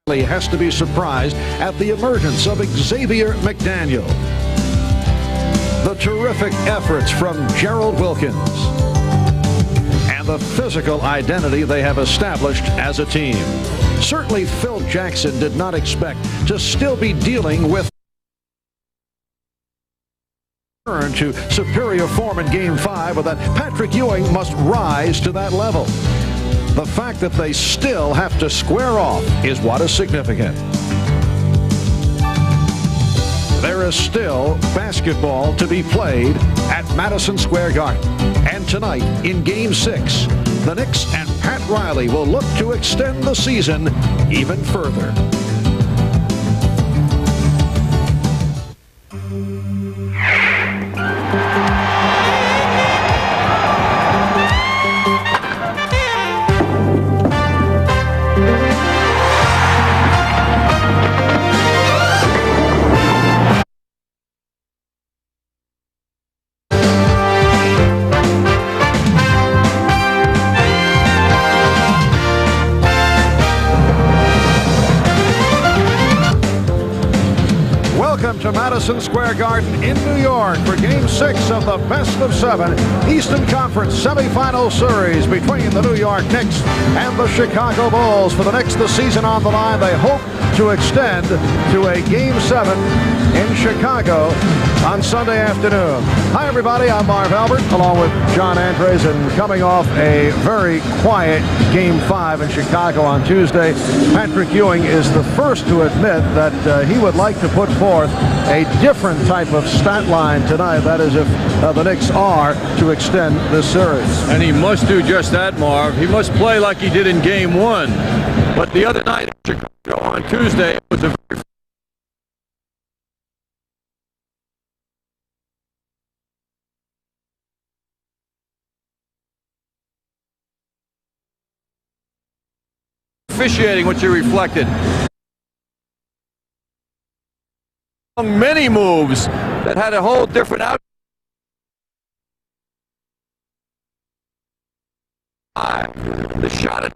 has to be surprised at the emergence of Xavier McDaniel. The terrific efforts from Gerald Wilkins and the physical identity they have established as a team. Certainly Phil Jackson did not expect to still be dealing with to superior form in Game 5, but that Patrick Ewing must rise to that level. The fact that they still have to square off is what is significant. There is still basketball to be played at Madison Square Garden. And tonight, in Game 6, the Knicks and Pat Riley will look to extend the season even further. To Madison Square Garden in New York for Game 6 of the best of 7 Eastern Conference Semifinal Series between the New York Knicks and the Chicago Bulls. For the Knicks, the season on the line, they hope to extend to a Game 7 in Chicago on Sunday afternoon. Hi, everybody. I'm Marv Albert, along with John Andres, and coming off a very quiet Game 5 in Chicago on Tuesday, Patrick Ewing is the first to admit that he would like to put forth a different type of stat line tonight. That is, if the Knicks are to extend this series. And he must do just that, Marv. He must play like he did in Game 1. But the other night in Chicago on Tuesday, it was a very officiating, which he reflected. Many moves that had a whole different outcome. The shot at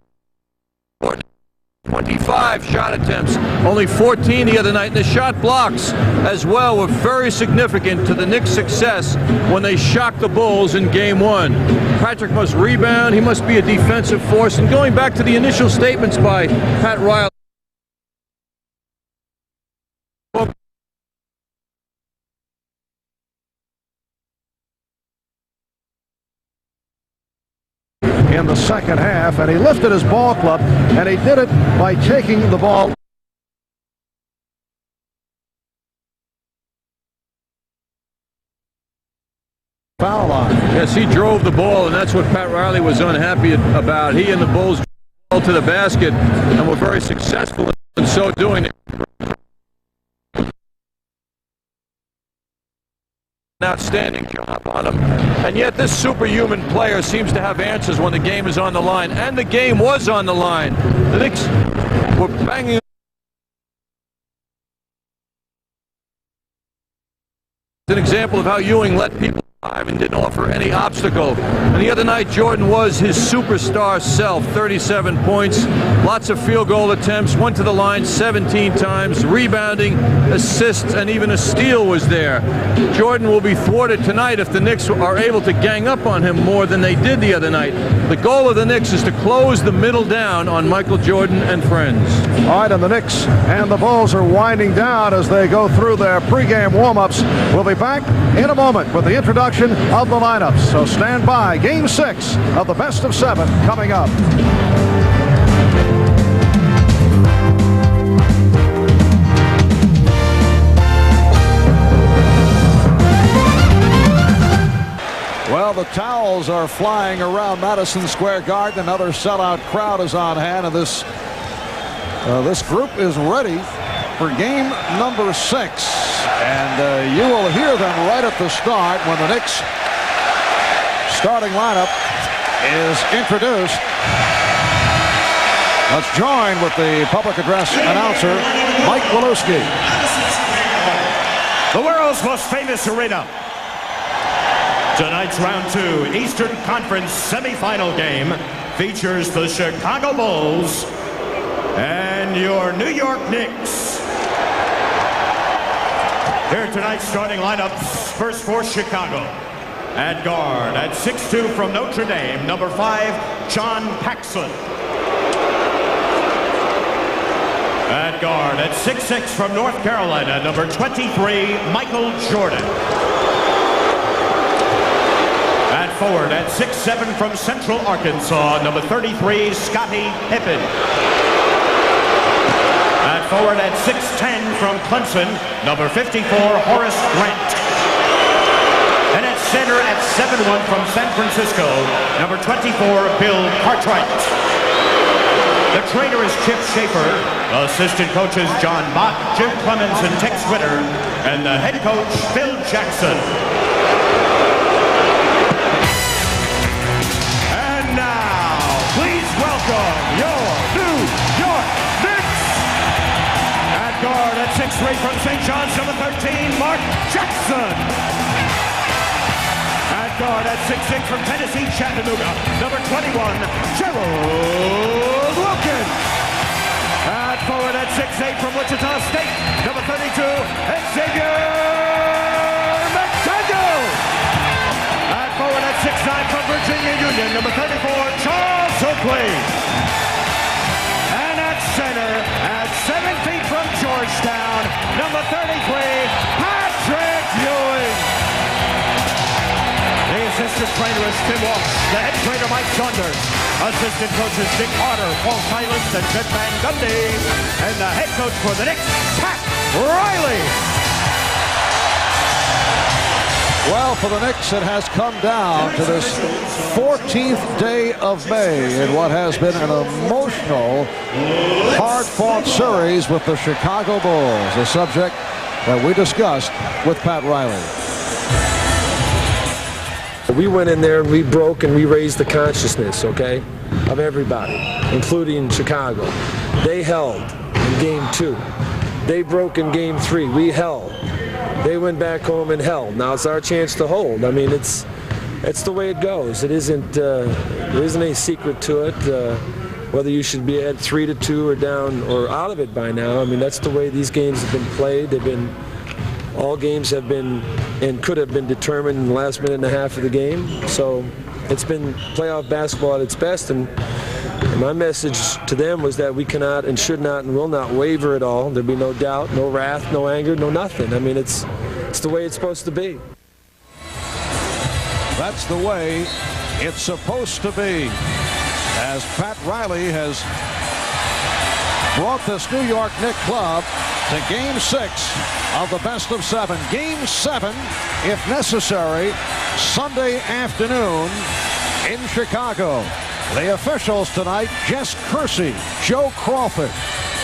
25 shot attempts, only 14 the other night, and the shot blocks as well were very significant to the Knicks' success when they shocked the Bulls in Game 1. Patrick must rebound, he must be a defensive force, and going back to the initial statements by Pat Riley, in the second half, and he lifted his ball club, and he did it by taking the ball foul line. Yes, he drove the ball, and that's what Pat Riley was unhappy about. He and the Bulls drove the ball to the basket and were very successful in so doing. An outstanding job on him, and yet this superhuman player seems to have answers when the game is on the line, and the game was on the line. The Knicks were banging. An example of how Ewing let people drive and didn't offer any obstacle. And the other night, Jordan was his superstar self. 37 points, lots of field goal attempts, went to the line 17 times, rebounding, assists, and even a steal was there. Jordan will be thwarted tonight if the Knicks are able to gang up on him more than they did the other night. The goal of the Knicks is to close the middle down on Michael Jordan and friends. All right, and the Knicks and the Bulls are winding down as they go through their pregame warm-ups. We'll be back in a moment with the introduction of the lineups. So stand by. Game 6 of the best of 7 coming up. Well, the towels are flying around Madison Square Garden. Another sellout crowd is on hand, and this group is ready for game number 6. And you will hear them right at the start when the Knicks starting lineup is introduced. Let's join with the public address announcer, Mike Walowski. The world's most famous arena. Tonight's round 2 Eastern Conference semifinal game features the Chicago Bulls and And your New York Knicks. Here tonight's starting lineups. First for Chicago. At guard, at 6'2" from Notre Dame, number 5, John Paxson. At guard, at 6'6" from North Carolina, number 23, Michael Jordan. At forward, at 6'7" from Central Arkansas, number 33, Scottie Pippen. At forward, at 6'10" from Clemson, number 54, Horace Grant. And at center, at 7'1" from San Francisco, number 24, Bill Cartwright. The trainer is Chip Schaefer. Assistant coaches John Mott, Jim Clemens, and Tex Witter. And the head coach, Phil Jackson. And now, please welcome your New York Knicks. At guard, at 6'3" from St. John's, number 13, Mark Jackson. At guard, at 6'6" from Tennessee, Chattanooga, number 21, Gerald Wilkins. At forward, at 6'8" from Wichita State, number 32, Xavier McDaniel. At forward, at 6'9" from Virginia Union, number 34, Charles Oakley. And at center, at 7 feet from Georgetown, number 33, Patrick Ewing. The assistant trainer is Tim Walsh. The head trainer, Mike Saunders. Assistant coaches Dick Carter, Paul Silas, and Ted Van Gundy. And the head coach for the Knicks, Pat Riley. Well, for the Knicks, it has come down to this 14th day of May in what has been an emotional, hard-fought series with the Chicago Bulls, a subject that we discussed with Pat Riley. We went in there and we broke and we raised the consciousness, okay, of everybody, including Chicago. They held in game 2. They broke in game 3. We held. They went back home and held. Now it's our chance to hold. I mean, it's the way it goes. It isn't. There isn't any secret to it. Whether you should be ahead 3-2 or down or out of it by now. I mean, that's the way these games have been played. They've been. All games have been and could have been determined in the last minute and a half of the game. So it's been playoff basketball at its best. And my message to them was that we cannot and should not and will not waver at all. There'll be no doubt, no wrath, no anger, no nothing. I mean, it's the way it's supposed to be. That's the way it's supposed to be. As Pat Riley has brought this New York Knicks club to Game 6 of the best of 7. Game 7, if necessary, Sunday afternoon in Chicago. The officials tonight, Jess Kersey, Joe Crawford,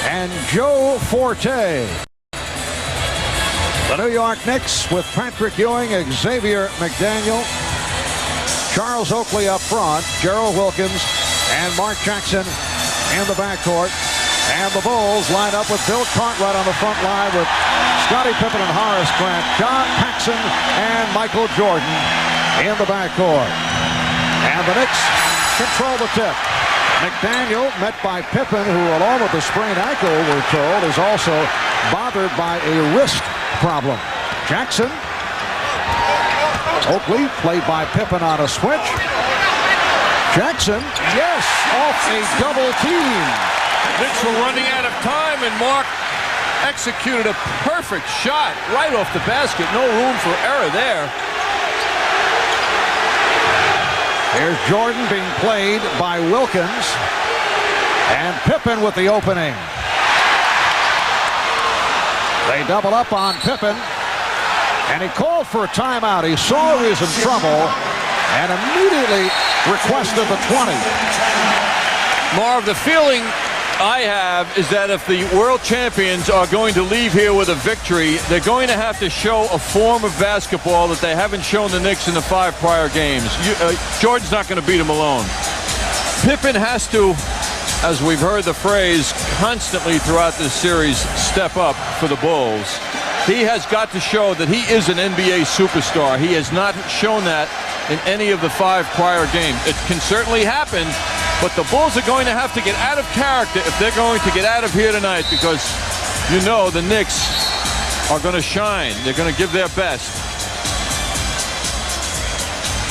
and Joe Forte. The New York Knicks with Patrick Ewing, Xavier McDaniel, Charles Oakley up front, Gerald Wilkins, and Mark Jackson in the backcourt. And the Bulls line up with Bill Cartwright on the front line with Scottie Pippen and Horace Grant, John Paxson and Michael Jordan in the backcourt. And the Knicks control the tip. McDaniel, met by Pippen, who along with the sprained ankle, we're told, is also bothered by a wrist problem. Jackson. Oakley, played by Pippen on a switch. Jackson, yes, off a double team. Knicks were running out of time, and Mark executed a perfect shot right off the basket. No room for error there. Here's Jordan being played by Wilkins, and Pippen with the opening. They double up on Pippen, and he called for a timeout. He saw he was in trouble and immediately requested the 20. Marv, the feeling I have is that if the world champions are going to leave here with a victory, they're going to have to show a form of basketball that they haven't shown the Knicks in the 5 prior games. Jordan's not going to beat him alone. Pippen has to, as we've heard the phrase constantly throughout this series, step up for the Bulls. He has got to show that he is an NBA superstar. He has not shown that in any of the 5 prior games. It can certainly happen, But the Bulls are going to have to get out of character if they're going to get out of here tonight, because you know the Knicks are going to shine. They're going to give their best.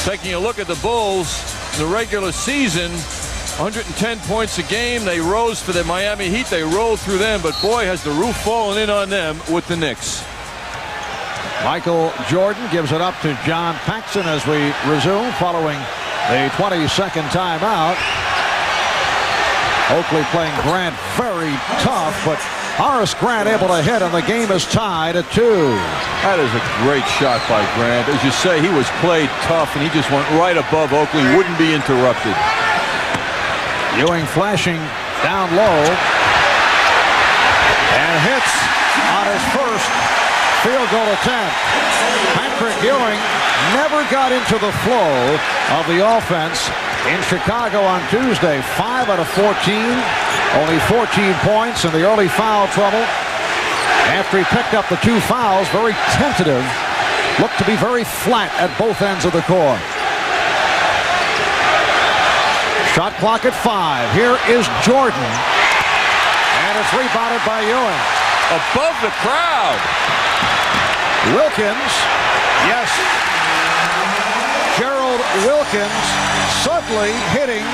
Taking a look at the Bulls in the regular season, 110 points a game. They rose for the Miami Heat. They rolled through them, but boy, has the roof fallen in on them with the Knicks. Michael Jordan gives it up to John Paxson as we resume following the 22nd timeout. Oakley playing Grant very tough, but Horace Grant able to hit, and the game is tied at 2. That is a great shot by Grant. As you say, he was played tough, and he just went right above Oakley. Wouldn't be interrupted. Ewing flashing down low and hits on his first field goal attempt. Patrick Ewing never got into the flow of the offense in Chicago on Tuesday. 5 out of 14, only 14 points in the early foul trouble. After he picked up the 2 fouls, very tentative, looked to be very flat at both ends of the court. Shot clock at 5. Here is Jordan, and it's rebounded by Ewing. Above the crowd. Wilkins, yes, Gerald Wilkins suddenly hitting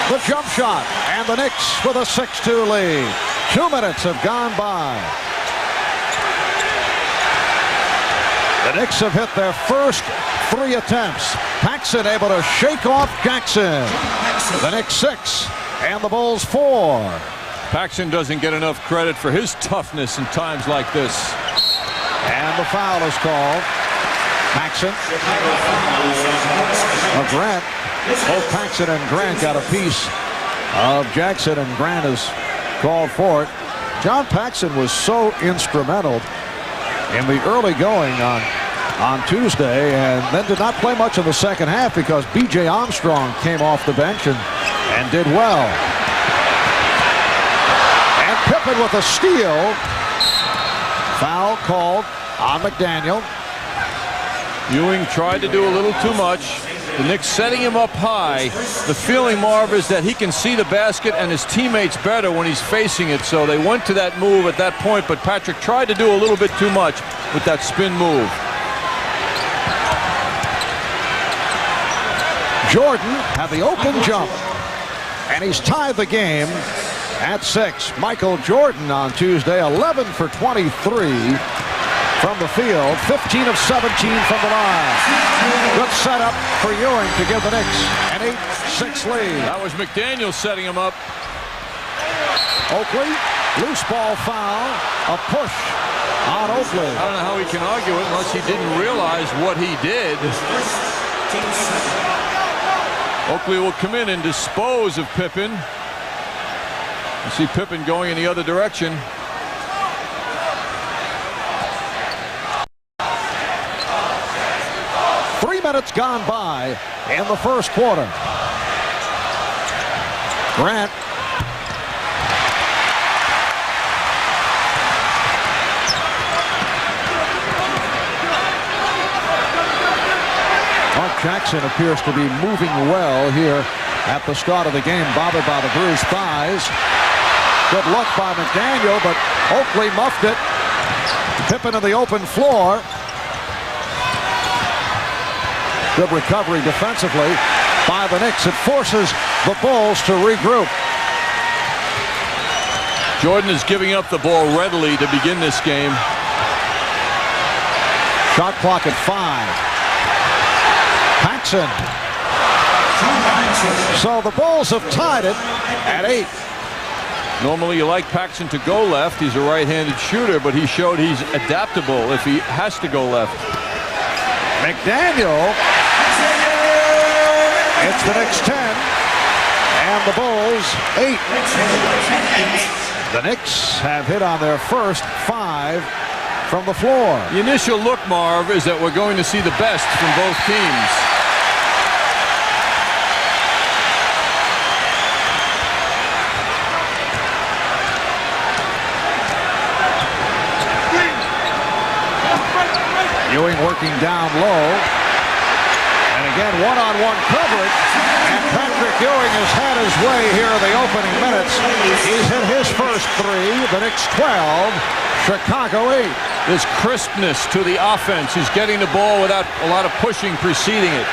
the jump shot, and the Knicks with a 6-2 lead. 2 minutes have gone by. The Knicks have hit their first 3 attempts. Paxson able to shake off Jackson. The Knicks 6 and the Bulls 4. Paxson doesn't get enough credit for his toughness in times like this. And the foul is called. Paxson. Grant. Both Paxson and Grant got a piece of Jackson, and Grant is called for it. John Paxson was so instrumental in the early going on Tuesday, and then did not play much in the second half because B.J. Armstrong came off the bench and did well. And Pippen with a steal. Foul called on McDaniel. Ewing tried to do a little too much. The Knicks setting him up high. The feeling, Marv, is that he can see the basket and his teammates better when he's facing it. So they went to that move at that point, but Patrick tried to do a little bit too much with that spin move. Jordan had the open jump, and he's tied the game at 6. Michael Jordan on Tuesday, 11 for 23 from the field, 15 of 17 from the line. Good setup for Ewing to give the Knicks an 8-6 lead. That was McDaniel setting him up. Oakley, loose ball foul, a push on Oakley. I don't know how he can argue it unless he didn't realize what he did. Oakley will come in and dispose of Pippen. You see Pippen going in the other direction. Minutes gone by in the first quarter. Grant. Mark Jackson appears to be moving well here at the start of the game, bothered by the bruised thighs. Good luck by McDaniel, but Oakley muffed it. Pippen to the open floor. Good recovery defensively by the Knicks. It forces the Bulls to regroup. Jordan is giving up the ball readily to begin this game. Shot clock at 5. Paxson. So the Bulls have tied it at 8. Normally you like Paxson to go left. He's a right-handed shooter, but he showed he's adaptable if he has to go left. McDaniel. It's the Knicks 10 and the Bulls 8. The Knicks have hit on their first 5 from the floor. The initial look, Marv, is that we're going to see the best from both teams. Ewing working down low. And again, one-on-one coverage. And Patrick Ewing has had his way here in the opening minutes. He's hit his first 3. The Knicks 12, Chicago 8. There's crispness to the offense. He's getting the ball without a lot of pushing preceding it.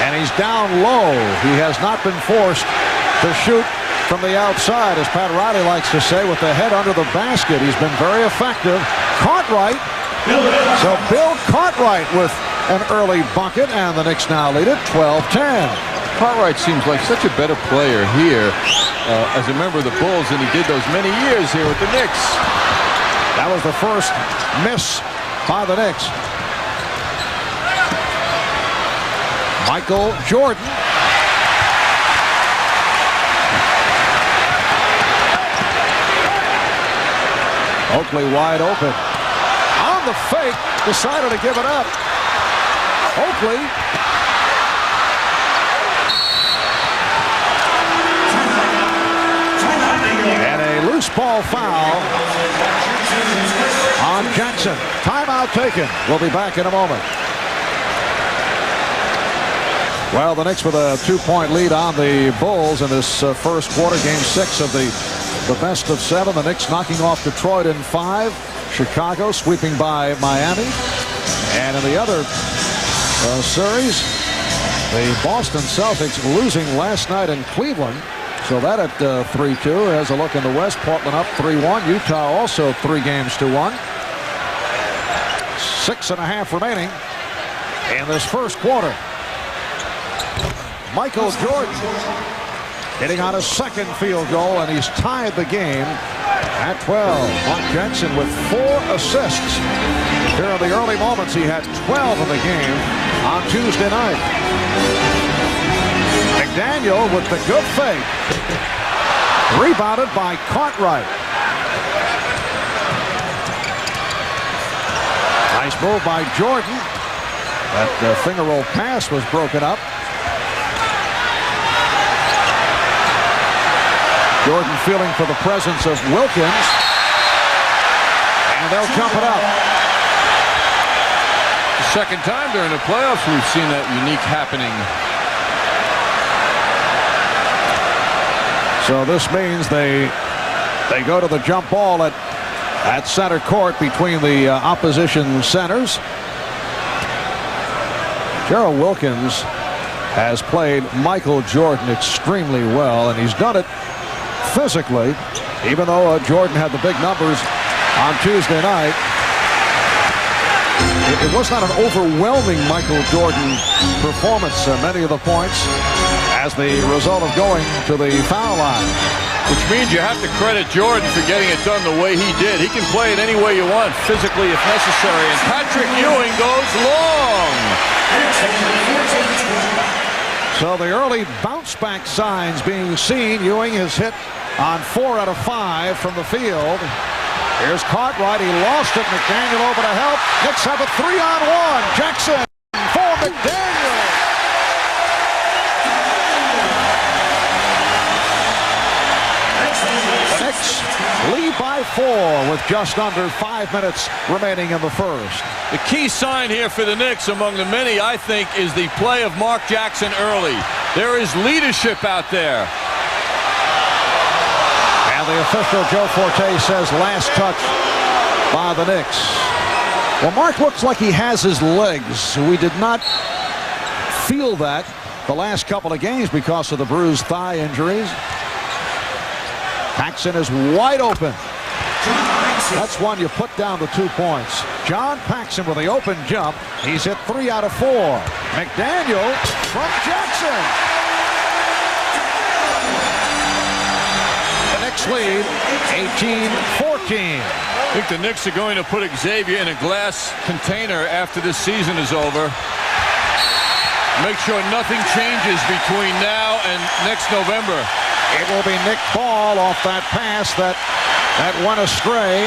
And he's down low. He has not been forced to shoot from the outside, as Pat Riley likes to say, with the head under the basket. He's been very effective. Cartwright. So Bill Cartwright with an early bucket, and the Knicks now lead it 12-10. Cartwright seems like such a better player here as a member of the Bulls than he did those many years here with the Knicks. That was the first miss by the Knicks. Michael Jordan. Oakley wide open. On the fake, decided to give it up. Oakley. And a loose ball foul on Jackson. Timeout taken. We'll be back in a moment. Well, the Knicks with a 2-point lead on the Bulls in this first quarter, game 6 of the best of 7. The Knicks knocking off Detroit in 5. Chicago sweeping by Miami. And in the other series, the Boston Celtics losing last night in Cleveland. So that at 3-2. As a look in the West, Portland up 3-1. Utah also 3-1. 6.5 remaining in this first quarter. Michael Jordan hitting on his second field goal, and he's tied the game at 12. Mark Jackson with 4 assists. Here in the early moments, he had 12 in the game on Tuesday night. McDaniel with the good fake. Rebounded by Cartwright. Nice move by Jordan. That finger roll pass was broken up. Jordan feeling for the presence of Wilkins. And they'll jump it up. The second time during the playoffs we've seen that unique happening. So this means they go to the jump ball at center court between the opposition centers. Gerald Wilkins has played Michael Jordan extremely well, and he's done it physically, even though Jordan had the big numbers on Tuesday night. It was not an overwhelming Michael Jordan performance. Many of the points as the result of going to the foul line. Which means you have to credit Jordan for getting it done the way he did. He can play it any way you want, physically if necessary. And Patrick Ewing goes long. So the early bounce back signs being seen. Ewing has hit on 4 out of 5 from the field. Here's Cartwright. He lost it. McDaniel over to help. Knicks have a 3-on-1. Jackson for McDaniel. The Knicks lead by 4 with just under 5 minutes remaining in the first. The key sign here for the Knicks, among the many, I think, is the play of Mark Jackson early. There is leadership out there. And the official, Joe Forte, says last touch by the Knicks. Well, Mark looks like he has his legs. We did not feel that the last couple of games because of the bruised thigh injuries. Paxson is wide open. That's one you put down to 2 points. John Paxson with the open jump. He's hit 3 out of 4. McDaniel from Jackson. Lead 18-14. I think the Knicks are going to put Xavier in a glass container after this season is over. Make sure nothing changes between now and next November. It will be Nick Ball off that pass that went astray.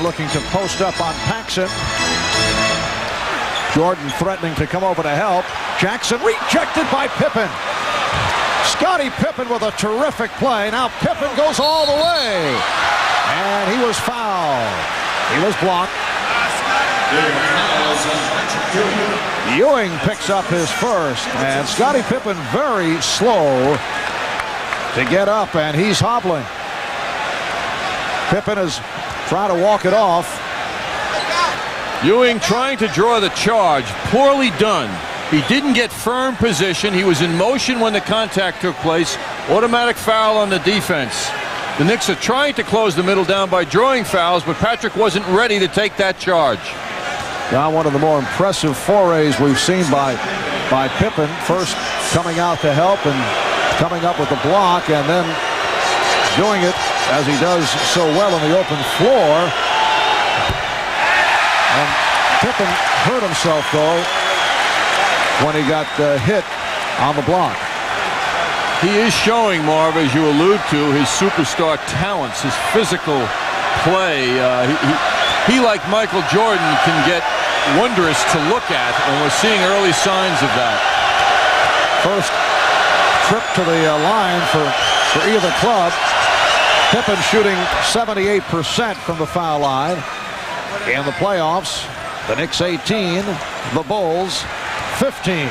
Looking to post up on Paxson. Jordan threatening to come over to help. Jackson rejected by Pippen. Scottie Pippen with a terrific play. Now Pippen goes all the way. And he was fouled. He was blocked. Ewing picks up his first. And Scottie Pippen very slow to get up, and he's hobbling. Pippen is trying to walk it off. Ewing trying to draw the charge. Poorly done. He didn't get firm position. He was in motion when the contact took place. Automatic foul on the defense. The Knicks are trying to close the middle down by drawing fouls, but Patrick wasn't ready to take that charge. Now one of the more impressive forays we've seen by Pippen. First coming out to help and coming up with the block, and then doing it as he does so well on the open floor. And Pippen hurt himself, though, when he got hit on the block. He is showing, Marv, as you allude to, his superstar talents, his physical play. He, like Michael Jordan, can get wondrous to look at, and we're seeing early signs of that. First trip to the line for either club. Pippen shooting 78% from the foul line. In the playoffs, the Knicks 18, the Bulls 15.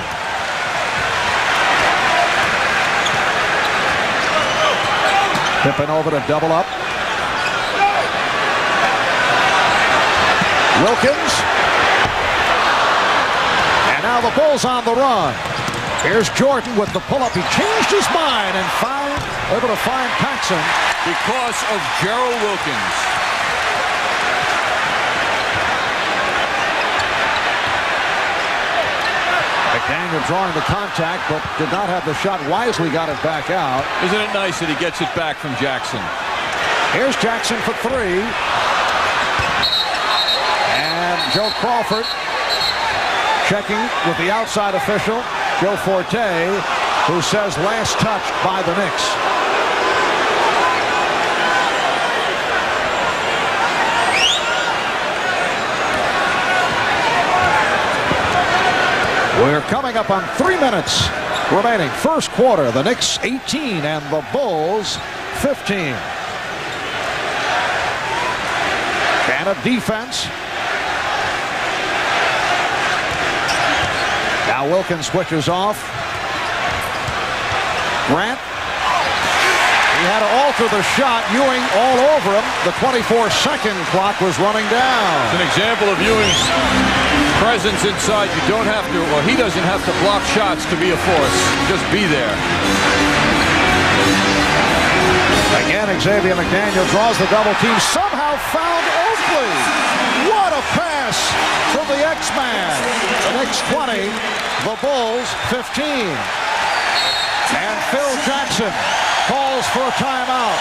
Pippen over to double up. Wilkins. And now the Bulls on the run. Here's Jordan with the pull-up. He changed his mind and able to find Paxson. Because of Gerald Wilkins. McDaniel drawing the contact, but did not have the shot. Wisely got it back out. Isn't it nice that he gets it back from Jackson? Here's Jackson for three. And Joe Crawford checking with the outside official, Joe Forte, who says last touch by the Knicks. We're coming up on 3 minutes remaining. First quarter, the Knicks 18 and the Bulls 15. And a defense. Now Wilkins switches off. Grant. He had to alter the shot. Ewing all over him. The 24-second clock was running down. It's an example of Ewing's presence inside. You don't have to, or he doesn't have to block shots to be a force. Just be there. Again, Xavier McDaniel draws the double team. Somehow found Oakley. What a pass from the X-Man. The Knicks 20, the Bulls 15. And Phil Jackson calls for a timeout.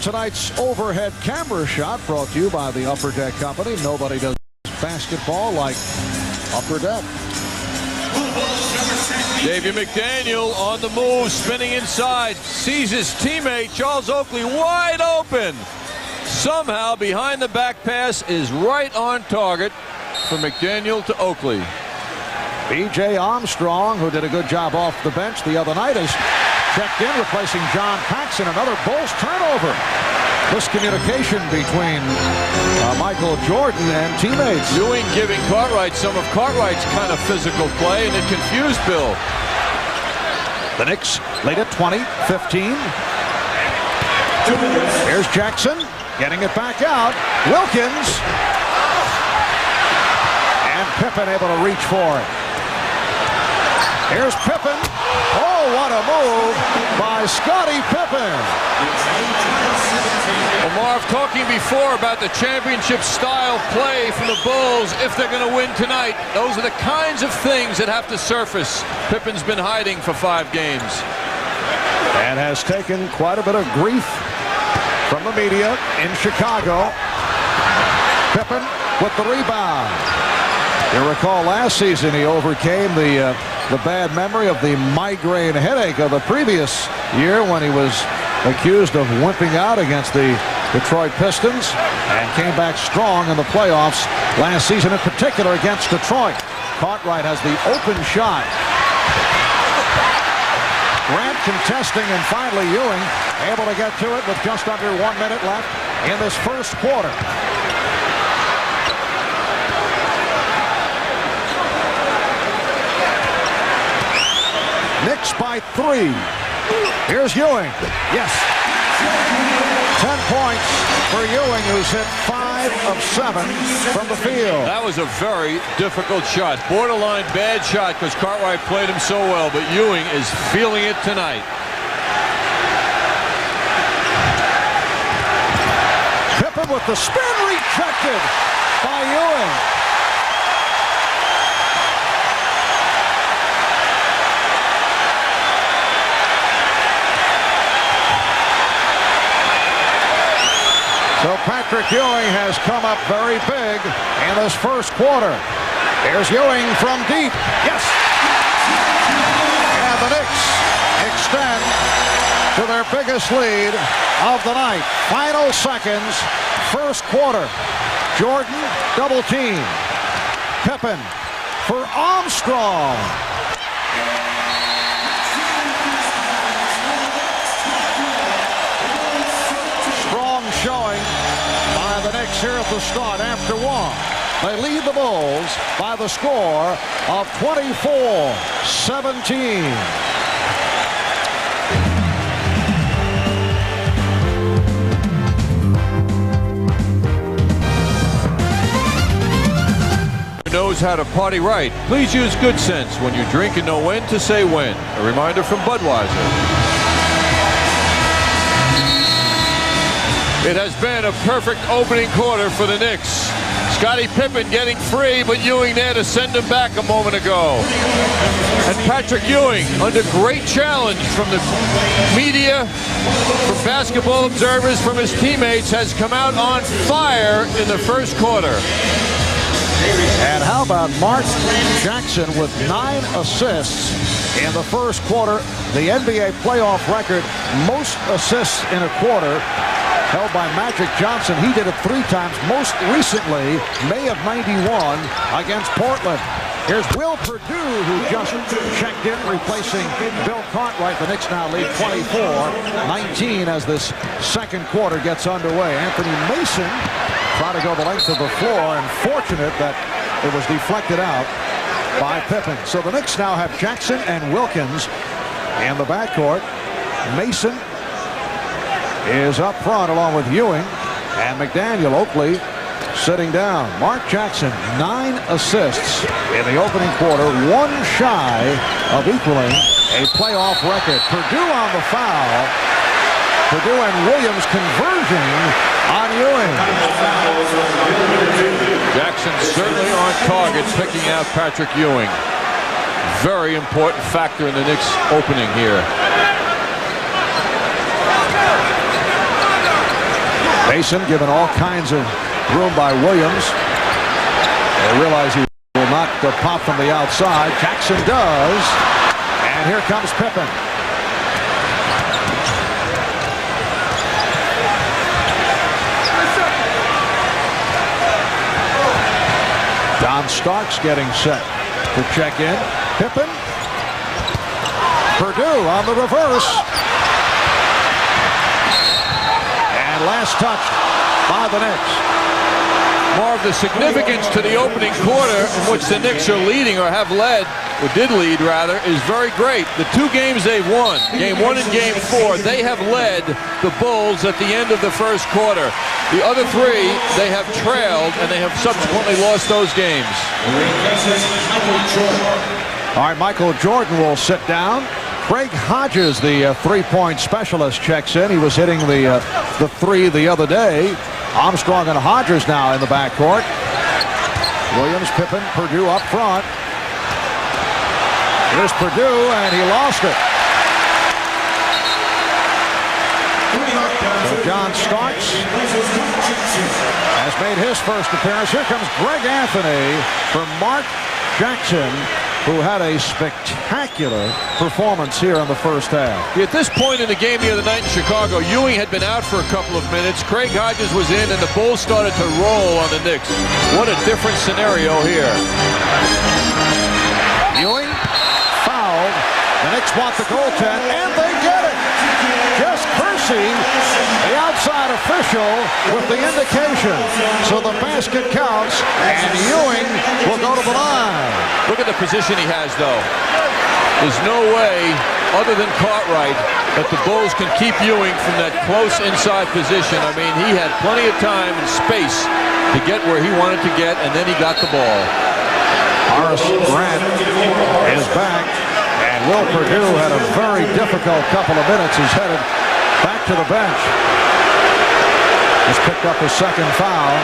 Tonight's overhead camera shot brought to you by the Upper Deck Company. Nobody does basketball like Upper Deck. Xavier McDaniel on the move, spinning inside, sees his teammate Charles Oakley wide open. Somehow behind the back pass is right on target for McDaniel to Oakley. B.J. Armstrong, who did a good job off the bench the other night, is checked in, replacing John Paxson. Another Bulls turnover. Miscommunication between Michael Jordan and teammates. Ewing giving Cartwright some of Cartwright's kind of physical play, and it confused Bill. The Knicks lead at 20-15. Here's Jackson getting it back out. Wilkins. And Pippen able to reach for it. Here's Pippen. Oh, what a move by Scottie Pippen. Well, Marv, talking before about the championship style play from the Bulls if they're going to win tonight. Those are the kinds of things that have to surface. Pippen's been hiding for 5 games. And has taken quite a bit of grief from the media in Chicago. Pippen with the rebound. You recall last season he overcame the bad memory of the migraine headache of the previous year when he was accused of wimping out against the Detroit Pistons, and came back strong in the playoffs last season, in particular against Detroit. Cartwright has the open shot. Grant contesting, and finally Ewing able to get to it with just under 1 minute left in this first quarter. Knicks by 3. Here's Ewing. Yes. 10 points for Ewing, who's hit 5 of 7 from the field. That was a very difficult shot. Borderline bad shot because Cartwright played him so well, but Ewing is feeling it tonight. Pippen with the spin, rejected by Ewing. So Patrick Ewing has come up very big in this first quarter. Here's Ewing from deep. Yes! And the Knicks extend to their biggest lead of the night. Final seconds, first quarter. Jordan double team. Pippen for Armstrong. Showing by the Knicks here at the start after 1. They lead the Bulls by the score of 24-17. Knows how to party right. Please use good sense when you drink and know when to say when. A reminder from Budweiser. It has been a perfect opening quarter for the Knicks. Scottie Pippen getting free, but Ewing there to send him back a moment ago. And Patrick Ewing, under great challenge from the media, from basketball observers, from his teammates, has come out on fire in the first quarter. And how about Mark Jackson with 9 assists in the first quarter? The NBA playoff record, most assists in a quarter, held by Magic Johnson. He did it 3 times, most recently May of '91 against Portland. Here's Will Perdue, who just checked in, replacing Bill Cartwright. The Knicks now lead 24-19 as this second quarter gets underway. Anthony Mason trying to go the length of the floor, and fortunate that it was deflected out by Pippen. So the Knicks now have Jackson and Wilkins in the backcourt. Mason is up front along with Ewing, and McDaniel. Oakley sitting down. Mark Jackson, 9 assists in the opening quarter, 1 shy of equaling a playoff record. Perdue on the foul. Perdue and Williams converging on Ewing. Jackson certainly on target, picking out Patrick Ewing. Very important factor in the Knicks opening here. Mason given all kinds of room by Williams. They realize he will not pop from the outside. Jackson does. And here comes Pippen. Don Starks getting set to check in. Pippen. Perdue on the reverse. Last touch by the Knicks. More of the significance to the opening quarter, in which the Knicks are leading, or have led, or did lead rather, is very great. The 2 games they've won, game 1 and game 4, they have led the Bulls at the end of the first quarter. The other 3, they have trailed, and they have subsequently lost those games. All right, Michael Jordan will sit down. Craig Hodges, the 3-point specialist, checks in. He was hitting the 3 the other day. Armstrong and Hodges now in the backcourt. Williams, Pippen, Perdue up front. Here's Perdue, and he lost it. So John Starks has made his first appearance. Here comes Greg Anthony for Mark Jackson who had a spectacular performance here in the first half. At this point in the game the other night in Chicago, Ewing had been out for a couple of minutes. Craig Hodges was in, and the Bulls started to roll on the Knicks. What a different scenario here. Ewing fouled. The Knicks want the goaltend, and they get it. Just Kersey, the outside official, with the indication. So the basket counts, and Ewing will go to the line. Look at the position he has, though. There's no way, other than Cartwright, that the Bulls can keep Ewing from that close inside position. I mean, he had plenty of time and space to get where he wanted to get, and then he got the ball. Horace Grant is back, and Will Perdue had a very difficult couple of minutes. He's headed back to the bench. He's picked up his second foul.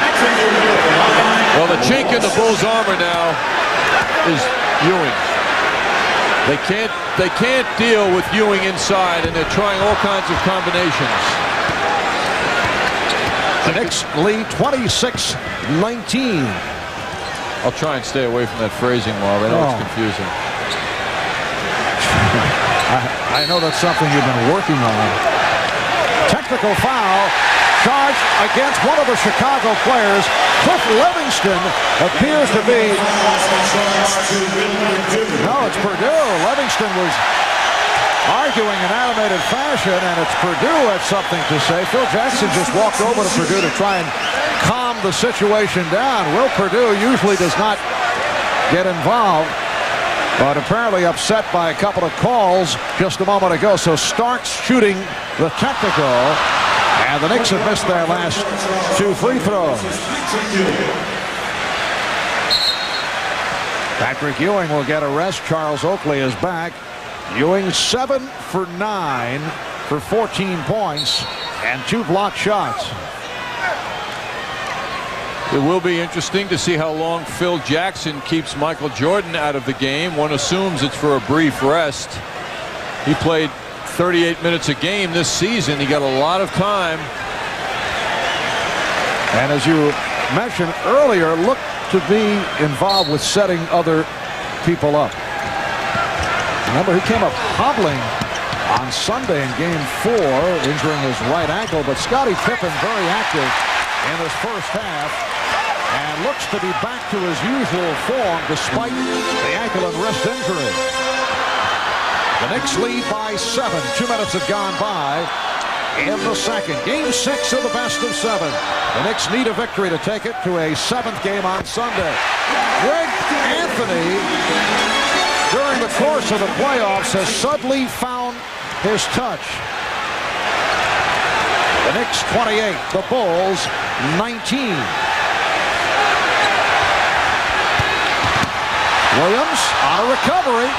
Well, the chink in the Bulls' armor now is Ewing. They can't deal with Ewing inside, and they're trying all kinds of combinations. The Knicks lead 26-19. I'll try and stay away from that phrasing, Marv. I know it's confusing. I know that's something you've been working on. Technical foul charged against one of the Chicago players. Cliff Livingston appears to be... No, it's Perdue. Livingston was arguing in animated fashion, and it's Perdue had something to say. Phil Jackson just walked over to Perdue to try and calm the situation down. Will Perdue usually does not get involved, but apparently upset by a couple of calls just a moment ago. So Starks shooting the technical, and the Knicks have missed their last two free throws. Patrick Ewing will get a rest. Charles Oakley is back. Ewing 7 for 9 for 14 points and 2 blocked shots. It will be interesting to see how long Phil Jackson keeps Michael Jordan out of the game. One assumes it's for a brief rest. He played 38 minutes a game this season. He got a lot of time. And as you mentioned earlier, looked to be involved with setting other people up. Remember, he came up hobbling on Sunday in Game 4, injuring his right ankle. But Scottie Pippen very active in his first half, and looks to be back to his usual form despite the ankle and wrist injury. The Knicks lead by 7. 2 minutes have gone by in the second. Game 6 of the best of 7. The Knicks need a victory to take it to a 7th game on Sunday. Greg Anthony, during the course of the playoffs, has suddenly found his touch. The Knicks 28, the Bulls 19. Williams on a recovery.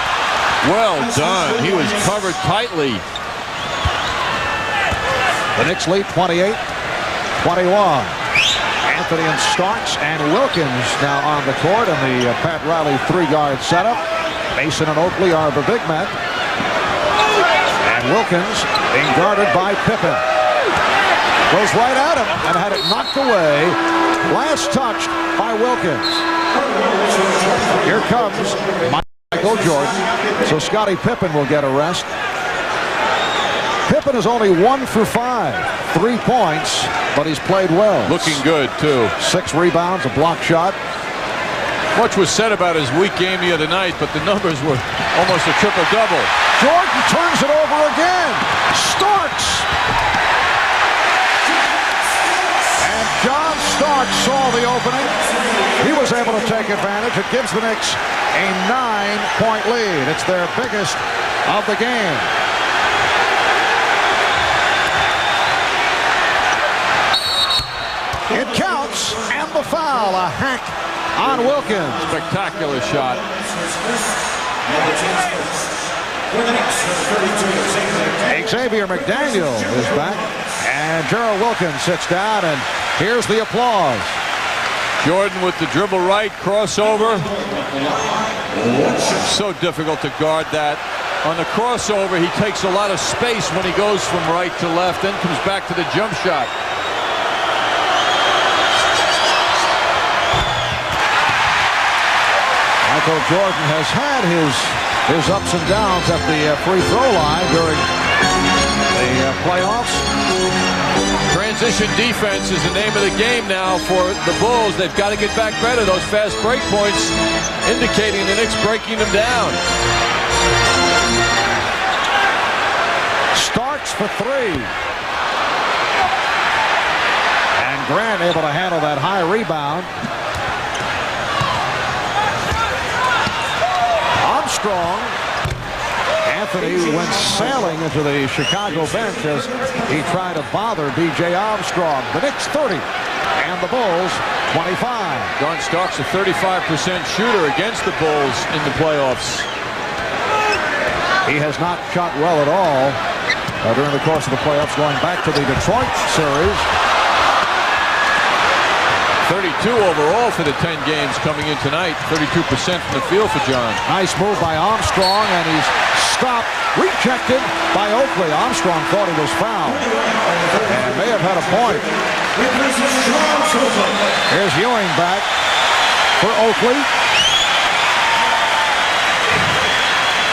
Well done. He was covered tightly. The Knicks lead 28-21. Anthony and Starks and Wilkins now on the court in the Pat Riley 3-guard setup. Mason and Oakley are the big men. And Wilkins being guarded by Pippen. Goes right at him and had it knocked away. Last touch by Wilkins. Here comes Michael Jordan. So Scottie Pippen will get a rest. Pippen is only 1 for 5. 3 points, but he's played well. Looking good, too. 6 rebounds, a block shot. Much was said about his weak game the other night, but the numbers were almost a triple-double. Jordan turns it over again. Starks. And John Starks saw the opening. He was able to take advantage. It gives the Knicks a 9-point lead. It's their biggest of the game. It counts, and the foul, a hack on Wilkins. Spectacular shot. Xavier McDaniel is back, and Gerald Wilkins sits down, and here's the applause. Jordan with the dribble right, crossover. So difficult to guard that. On the crossover, he takes a lot of space when he goes from right to left, then comes back to the jump shot. Michael Jordan has had his ups and downs at the free throw line during the playoffs. Transition defense is the name of the game now for the Bulls. They've got to get back better. Those fast break points indicating the Knicks breaking them down. Starks for three. And Grant able to handle that high rebound. Armstrong. Anthony went sailing into the Chicago bench as he tried to bother B.J. Armstrong. The Knicks 30 and the Bulls 25. Don Starks a 35% shooter against the Bulls in the playoffs. He has not shot well at all during the course of the playoffs going back to the Detroit series. 32 overall for the 10 games coming in tonight. 32% from the field for John. Nice move by Armstrong, and he's stopped, rejected by Oakley. Armstrong thought he was fouled and may have had a point. Here's Ewing back for Oakley.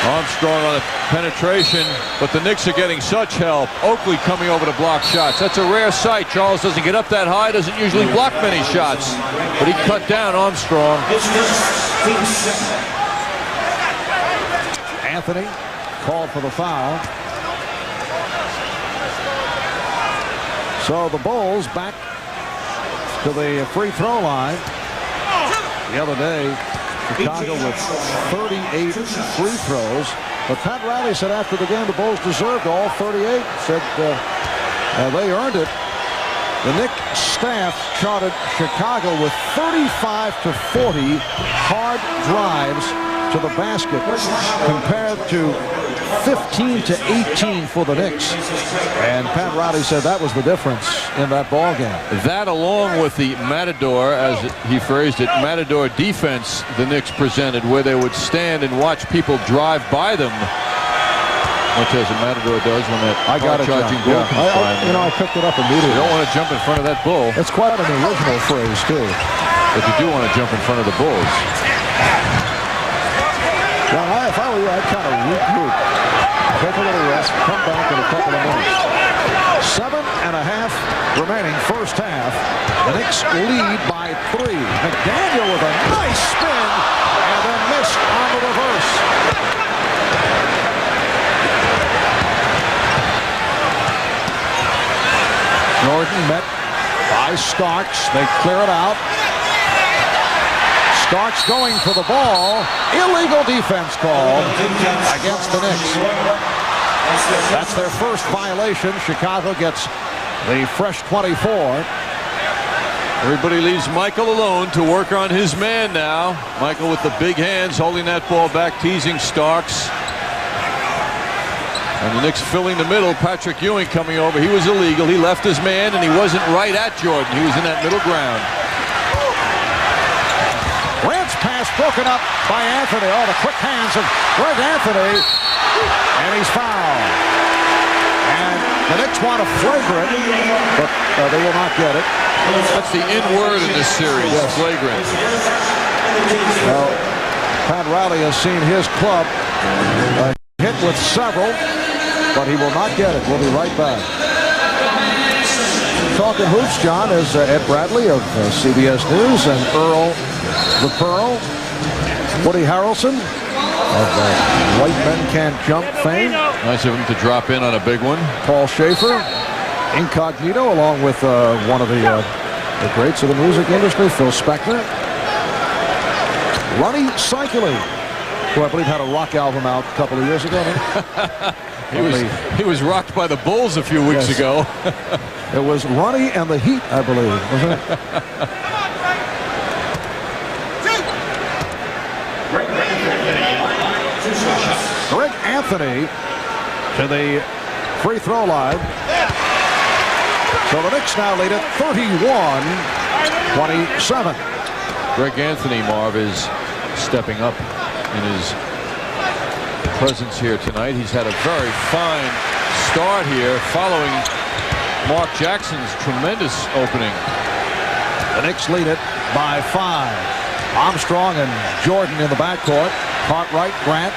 Armstrong on the penetration, but the Knicks are getting such help. Oakley coming over to block shots. That's a rare sight. Charles doesn't get up that high, doesn't usually block many shots, but he cut down Armstrong. Anthony called for the foul. So the Bulls back to the free throw line. The other day, Chicago with 38 free throws. But Pat Riley said after the game the Bulls deserved all 38. Said they earned it. The Knicks staff charted Chicago with 35 to 40 hard drives to the basket compared to 15 to 18 for the Knicks. And Pat Riley said that was the difference in that ball game. That, along with the Matador, as he phrased it, Matador defense the Knicks presented, where they would stand and watch people drive by them, much as a Matador does when that charging bull comes by. I picked it up immediately. You don't want to jump in front of that bull. It's quite an original phrase, too. But you do want to jump in front of the Bulls. Now, if I were you, I'd kind of regroup. Take a little rest, come back in a couple of minutes. 7.5 remaining first half. The Knicks lead by 3. McDaniel with a nice spin and then missed on the reverse. Jordan met by Starks. They clear it out. Starks going for the ball. Illegal defense call against the Knicks. That's their first violation. Chicago gets the fresh 24. Everybody leaves Michael alone to work on his man now. Michael with the big hands holding that ball back, teasing Starks. And the Knicks filling the middle. Patrick Ewing coming over. He was illegal. He left his man, and he wasn't right at Jordan. He was in that middle ground. Grant's pass broken up by Anthony. Oh, the quick hands of Greg Anthony. And he's fouled. And the Knicks want a flagrant, but they will not get it. That's the in word in this series, yes. Flagrant. Well, Pat Riley has seen his club hit with several, but he will not get it. We'll be right back. Talking hoops, John, is Ed Bradley of CBS News and Earl the Pearl, Woody Harrelson of White Men Can't Jump fame. Nice of him to drop in on a big one. Paul Schaefer, incognito, along with one of the greats of the music industry, Phil Spector. Ronnie Cycli, who I believe had a rock album out a couple of years ago. He was rocked by the Bulls a few weeks ago. It was Ronnie and the Heat, I believe, wasn't it? Greg Anthony to the free throw line. So the Knicks now lead it 31-27. Greg Anthony, Marv, is stepping up in his presence here tonight. He's had a very fine start here following Mark Jackson's tremendous opening. The Knicks lead it by 5. Armstrong and Jordan in the backcourt. Cartwright, Grant,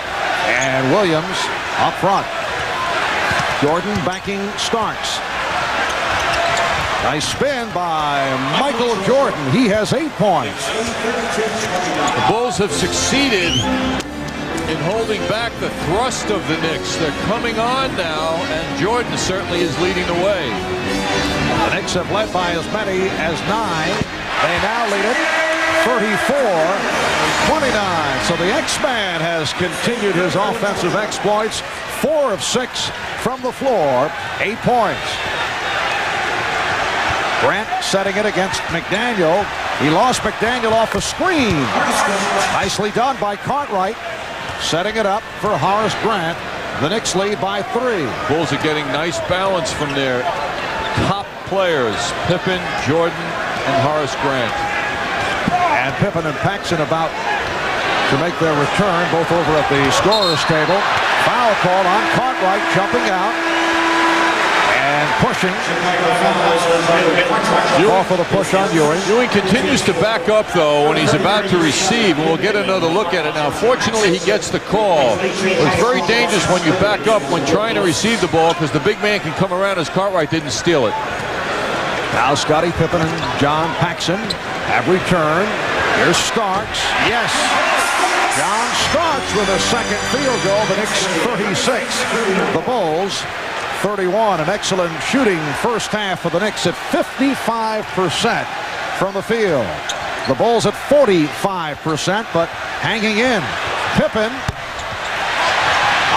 and Williams up front. Jordan backing Starks. Nice spin by Michael Jordan. He has 8 points. The Bulls have succeeded in holding back the thrust of the Knicks. They're coming on now, and Jordan certainly is leading the way. The Knicks have led by as many as 9. They now lead it 34-29. So the X-Man has continued his offensive exploits. 4 of 6 from the floor, 8 points. Grant setting it against McDaniel. He lost McDaniel off the screen. Nicely done by Cartwright. Setting it up for Horace Grant. The Knicks lead by 3. Bulls are getting nice balance from their top players, Pippen, Jordan, and Horace Grant. And Pippen and Paxson about to make their return, both over at the scorer's table. Foul call on Cartwright, jumping out and pushing. Call for the push on Ewing. Ewing continues to back up, though, when he's about to receive, and we'll get another look at it now. Fortunately, he gets the call. It's very dangerous when you back up when trying to receive the ball, because the big man can come around as Cartwright didn't steal it. Now Scottie Pippen and John Paxson have returned. Here's Starks. Yes. John Starks with a second field goal. The Knicks 36. The Bulls 31. An excellent shooting first half for the Knicks at 55% from the field. The Bulls at 45%, but hanging in. Pippen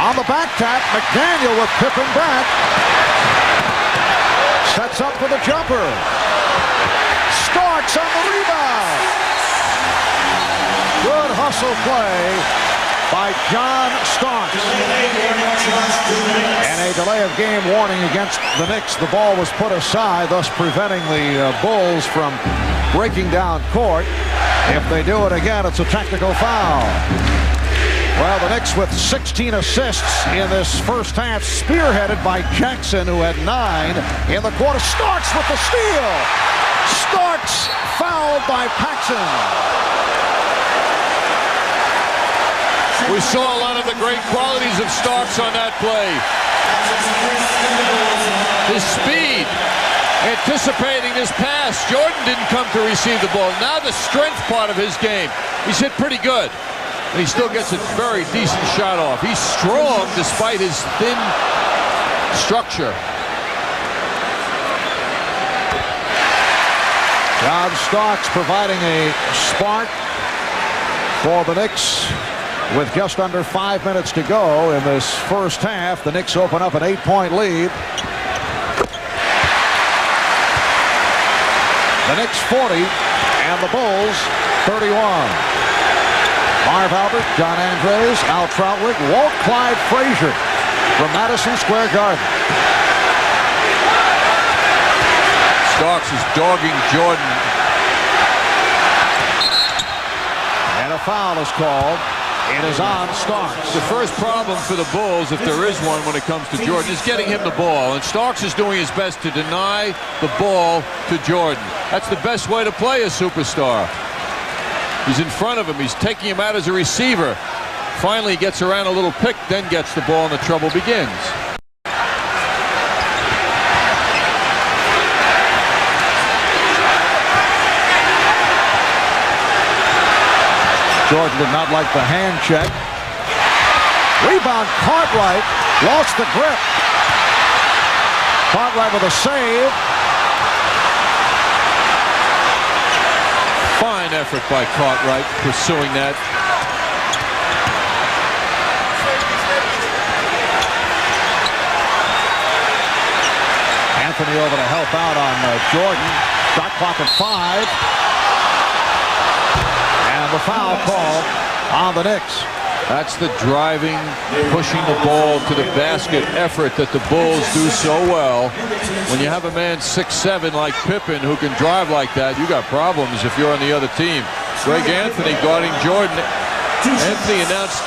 on the back tap. McDaniel with Pippen back. Sets up for the jumper. Starks on the rebound. Good hustle play by John Starks. And a delay of game warning against the Knicks. The ball was put aside, thus preventing the Bulls from breaking down court. If they do it again, it's a technical foul. Well, the Knicks with 16 assists in this first half, spearheaded by Jackson, who had 9 in the quarter. Starks with the steal. Starks fouled by Paxson. We saw a lot of the great qualities of Starks on that play. His speed, anticipating this pass. Jordan didn't come to receive the ball. Now the strength part of his game. He's hit pretty good. And he still gets a very decent shot off. He's strong despite his thin structure. John Starks providing a spark for the Knicks with just under 5 minutes to go in this first half. The Knicks open up an 8-point lead. The Knicks 40 and the Bulls 31. Marv Albert, John Andres, Al Troutwig, Walt Clyde Frazier from Madison Square Garden. Starks is dogging Jordan. And a foul is called. It is on Starks. The first problem for the Bulls, if there is one when it comes to Jordan, is getting him the ball. And Starks is doing his best to deny the ball to Jordan. That's the best way to play a superstar. He's in front of him. He's taking him out as a receiver. Finally, he gets around a little pick, then gets the ball, and the trouble begins. Jordan did not like the hand check. Rebound, Cartwright lost the grip. Cartwright with a save. Fine effort by Cartwright pursuing that. Anthony over to help out on Jordan. Shot clock at 5. And the foul call on the Knicks. That's the driving, pushing the ball to the basket effort that the Bulls do so well. When you have a man 6'7" like Pippen who can drive like that, you got problems if you're on the other team. Greg Anthony guarding Jordan. Anthony announced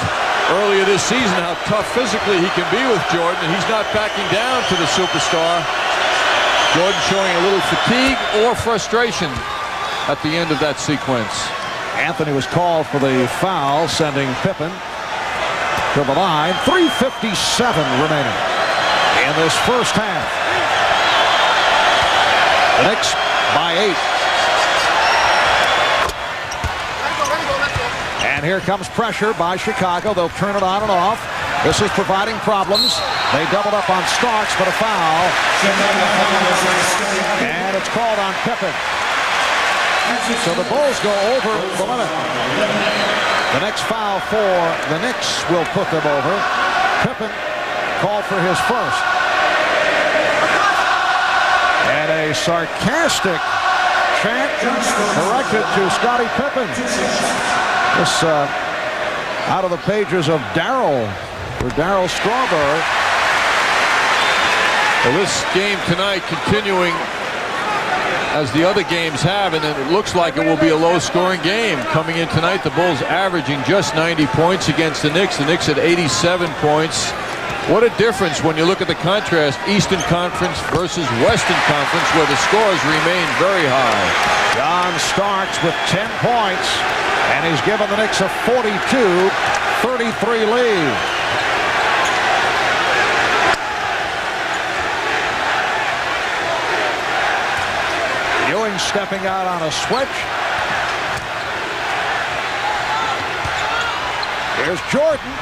earlier this season how tough physically he can be with Jordan, and he's not backing down to the superstar. Jordan showing a little fatigue or frustration at the end of that sequence. Anthony was called for the foul, sending Pippen to the line. 3:57 remaining in this first half. The Knicks by 8. And here comes pressure by Chicago. They'll turn it on and off. This is providing problems. They doubled up on Starks, but a foul. And it's called on Pippen. So the Bulls go over the limit. The next foul for the Knicks will put them over. Pippen called for his first. And a sarcastic chant directed to Scottie Pippen. This out of the pages of Darryl, for Darryl Strawberry. Well, this game tonight continuing as the other games have, and it looks like it will be a low-scoring game. Coming in tonight, the Bulls averaging just 90 points against the Knicks. The Knicks at 87 points. What a difference when you look at the contrast, Eastern Conference versus Western Conference, where the scores remain very high. John Starks with 10 points, and he's given the Knicks a 42-33 lead. Ewing stepping out on a switch. Here's Jordan.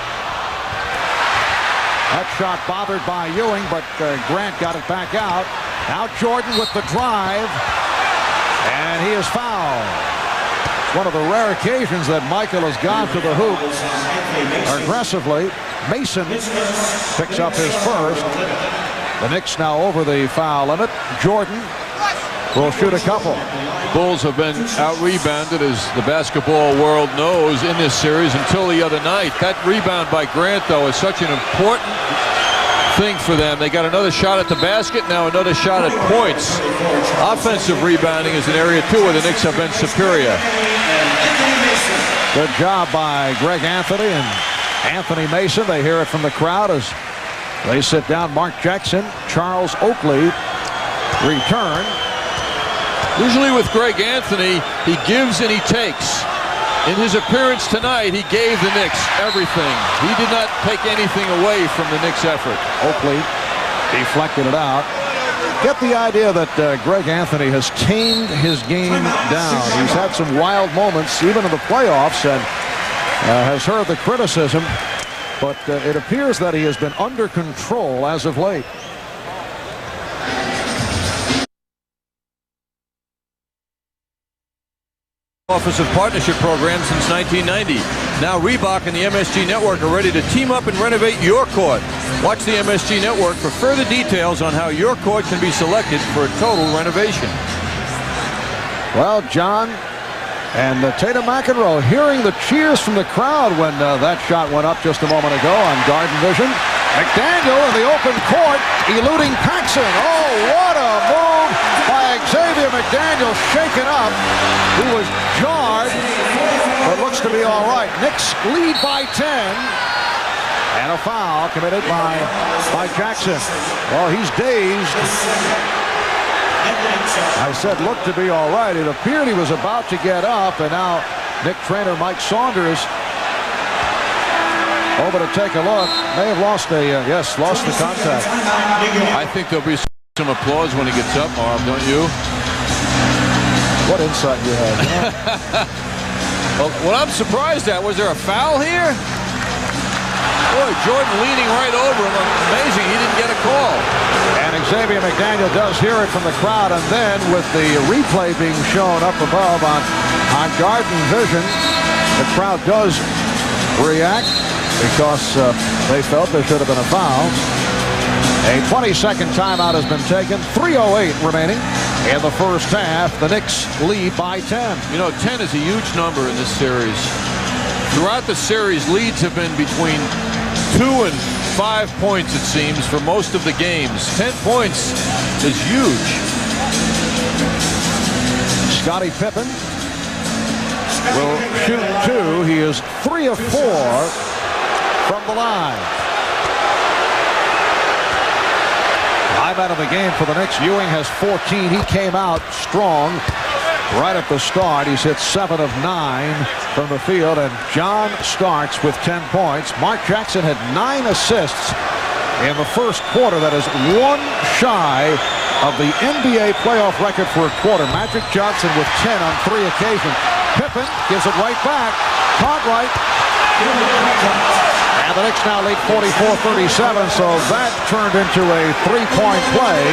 That shot bothered by Ewing, but Grant got it back out. Now Jordan with the drive, and he is fouled. One of the rare occasions that Michael has gone to the hoop aggressively. Mason picks up his first. The Knicks now over the foul limit. Jordan will shoot a couple. Bulls have been out-rebounded, as the basketball world knows, in this series until the other night. That rebound by Grant, though, is such an important thing for them. They got another shot at the basket, now another shot at points. Offensive rebounding is an area, too, where the Knicks have been superior. Good job by Greg Anthony and Anthony Mason. They hear it from the crowd as they sit down. Mark Jackson, Charles Oakley return. Usually with Greg Anthony, he gives and he takes. In his appearance tonight, he gave the Knicks everything. He did not take anything away from the Knicks' effort. Oakley deflected it out. Get the idea that Greg Anthony has tamed his game down. He's had some wild moments, even in the playoffs, and has heard the criticism. But it appears that he has been under control as of late. Office of Partnership Program since 1990. Now Reebok and the MSG Network are ready to team up and renovate your court. Watch the MSG Network for further details on how your court can be selected for a total renovation. Well, John and Tatum McEnroe hearing the cheers from the crowd when that shot went up just a moment ago on Garden Vision. McDaniel in the open court, eluding Paxson. Oh, what a move by Xavier McDaniel, shaken up. He was jarred, but looks to be all right. Knicks lead by 10. And a foul committed by Jackson. Well, he's dazed. I said looked to be all right. It appeared he was about to get up, and now Knick trainer Mike Saunders over to take a look. May have lost lost the contact. I think there'll be some applause when he gets up, Marv, don't you? What insight you have? Well, what I'm surprised at, was there a foul here? Boy, Jordan leaning right over him. Amazing he didn't get a call. And Xavier McDaniel does hear it from the crowd, and then with the replay being shown up above on Garden Vision, the crowd does react because they felt there should have been a foul. A 20-second timeout has been taken. 3:08 remaining in the first half. The Knicks lead by 10. You know, 10 is a huge number in this series. Throughout the series, leads have been between 2 and 5 points, it seems, for most of the games. 10 points is huge. Scottie Pippen will shoot 2. He is 3 of 4 from the line. High man of the game for the Knicks. Ewing has 14. He came out strong. right at the start. He's hit 7 of 9 from the field, and John Starks with 10 points. Mark Jackson had 9 assists in the first quarter. That is one shy of the NBA playoff record for a quarter. Magic Johnson with 10 on 3 occasions. Pippen gives it right back. Cartwright. And the Knicks now lead 44-37, so that turned into a 3-point play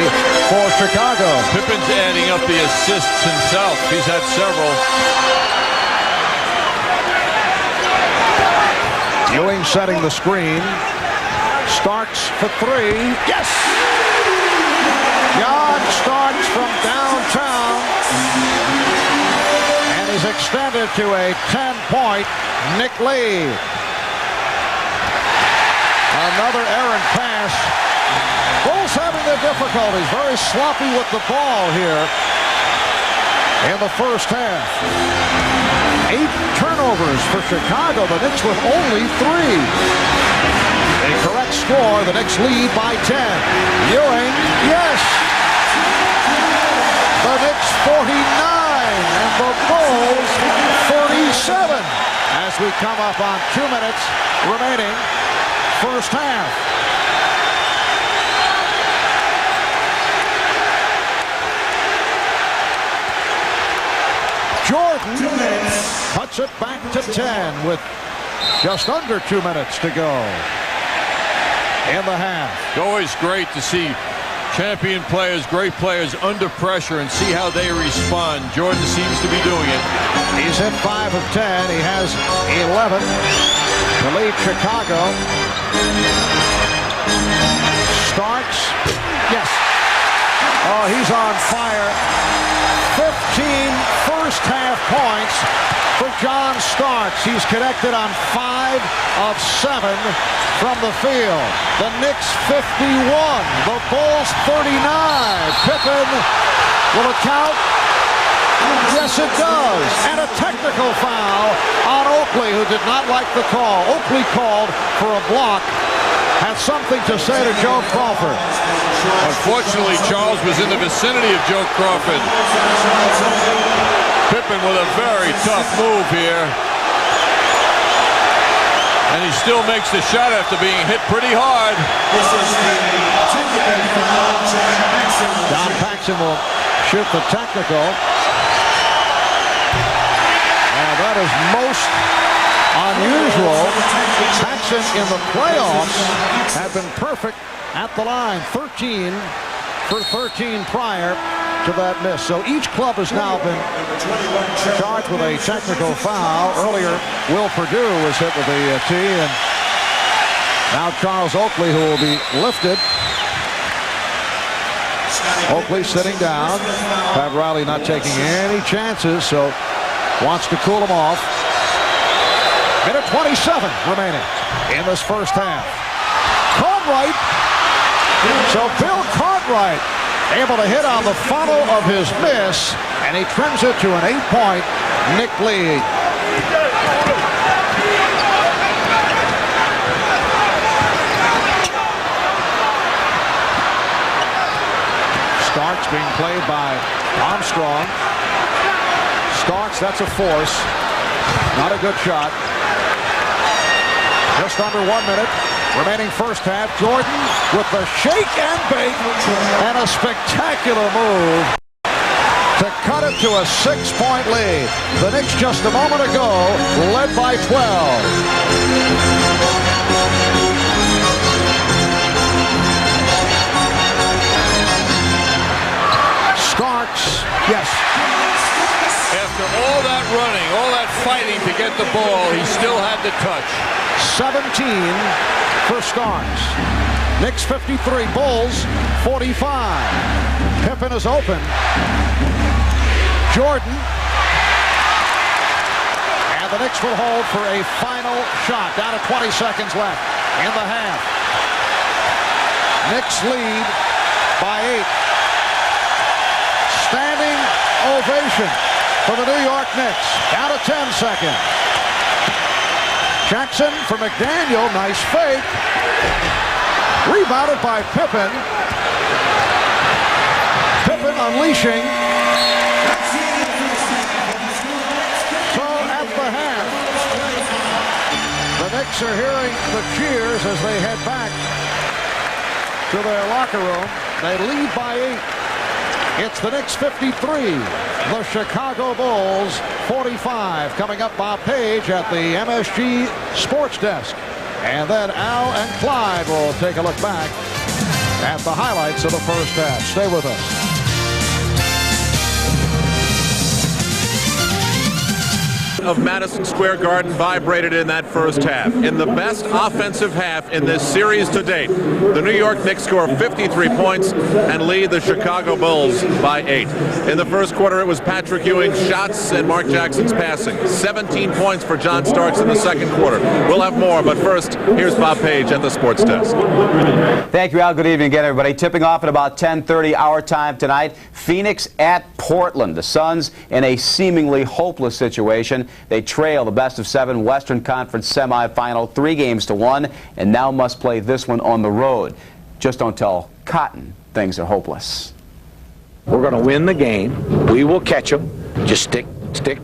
for Chicago. Pippen's adding up the assists himself. He's had several. Ewing setting the screen. Starks for 3. Yes! John Starks from downtown. And he's extended to a 10-point Knick lead. Another errant pass. Bulls having their difficulties. Very sloppy with the ball here in the first half. 8 turnovers for Chicago. The Knicks with only 3. A correct score. The Knicks lead by 10. Ewing, yes. The Knicks 49 and the Bulls 37 as we come up on 2 minutes remaining. First half. Jordan cuts it back to 10 with just under 2 minutes to go in the half. It's always great to see champion players, great players under pressure and see how they respond. Jordan seems to be doing it. He's hit 5 of 10. He has 11 to lead Chicago. Starks, yes. Oh, he's on fire. 15 first half points for John Starks. He's connected on 5 of 7 from the field. The Knicks 51, the Bulls 39. Pippen, will it count? Yes, it does. And a technical foul on Oakley, who did not like the call. Oakley called for a block. Had something to say to Joe Crawford. Unfortunately, Charles was in the vicinity of Joe Crawford. Pippen with a very tough move here. And he still makes the shot after being hit pretty hard. Don Paxson will shoot the technical. And that is most unusual. Paxson in the playoffs had been perfect at the line. 13 for 13 prior to that miss. So each club has now been charged with a technical foul. Earlier, Will Perdue was hit with the tee, and now Charles Oakley, who will be lifted. Oakley sitting down. Pat Riley not taking any chances, so wants to cool him off. Minute 27 remaining in this first half. Cartwright. So Bill Cartwright able to hit on the follow of his miss, and he trims it to an 8-point Knick lead. Starks being played by Armstrong. Starks, that's a force. Not a good shot. Just under 1 minute remaining first half. Jordan with the shake and bake and a spectacular move to cut it to a 6-point lead. The Knicks just a moment ago led by 12. Starks, yes. After all that running, all that fighting to get the ball, he still had the touch. 17 for Starks. Knicks 53, Bulls 45. Pippen is open. Jordan. And the Knicks will hold for a final shot. Down to 20 seconds left in the half. Knicks lead by 8. Standing ovation for the New York Knicks. Down to 10 seconds. Jackson for McDaniel. Nice fake. Rebounded by Pippen. Pippen unleashing. Knicks are hearing the cheers as they head back to their locker room. They lead by 8. It's the Knicks 53, the Chicago Bulls 45. Coming up, Bob Page at the MSG Sports Desk. And then Al and Clyde will take a look back at the highlights of the first half. Stay with us. Of Madison Square Garden vibrated in that first half. In the best offensive half in this series to date, the New York Knicks score 53 points and lead the Chicago Bulls by 8. In the first quarter, it was Patrick Ewing's shots and Mark Jackson's passing. 17 points for John Starks in the second quarter. We'll have more, but first, here's Bob Page at the Sports Desk. Thank you, Al. Good evening again, everybody. Tipping off at about 10:30 our time tonight. Phoenix at Portland. The Suns in a seemingly hopeless situation. They trail the best-of-7 Western Conference semifinal 3-1 and now must play this one on the road. Just don't tell Cotton things are hopeless. We're going to win the game. We will catch them. Just stick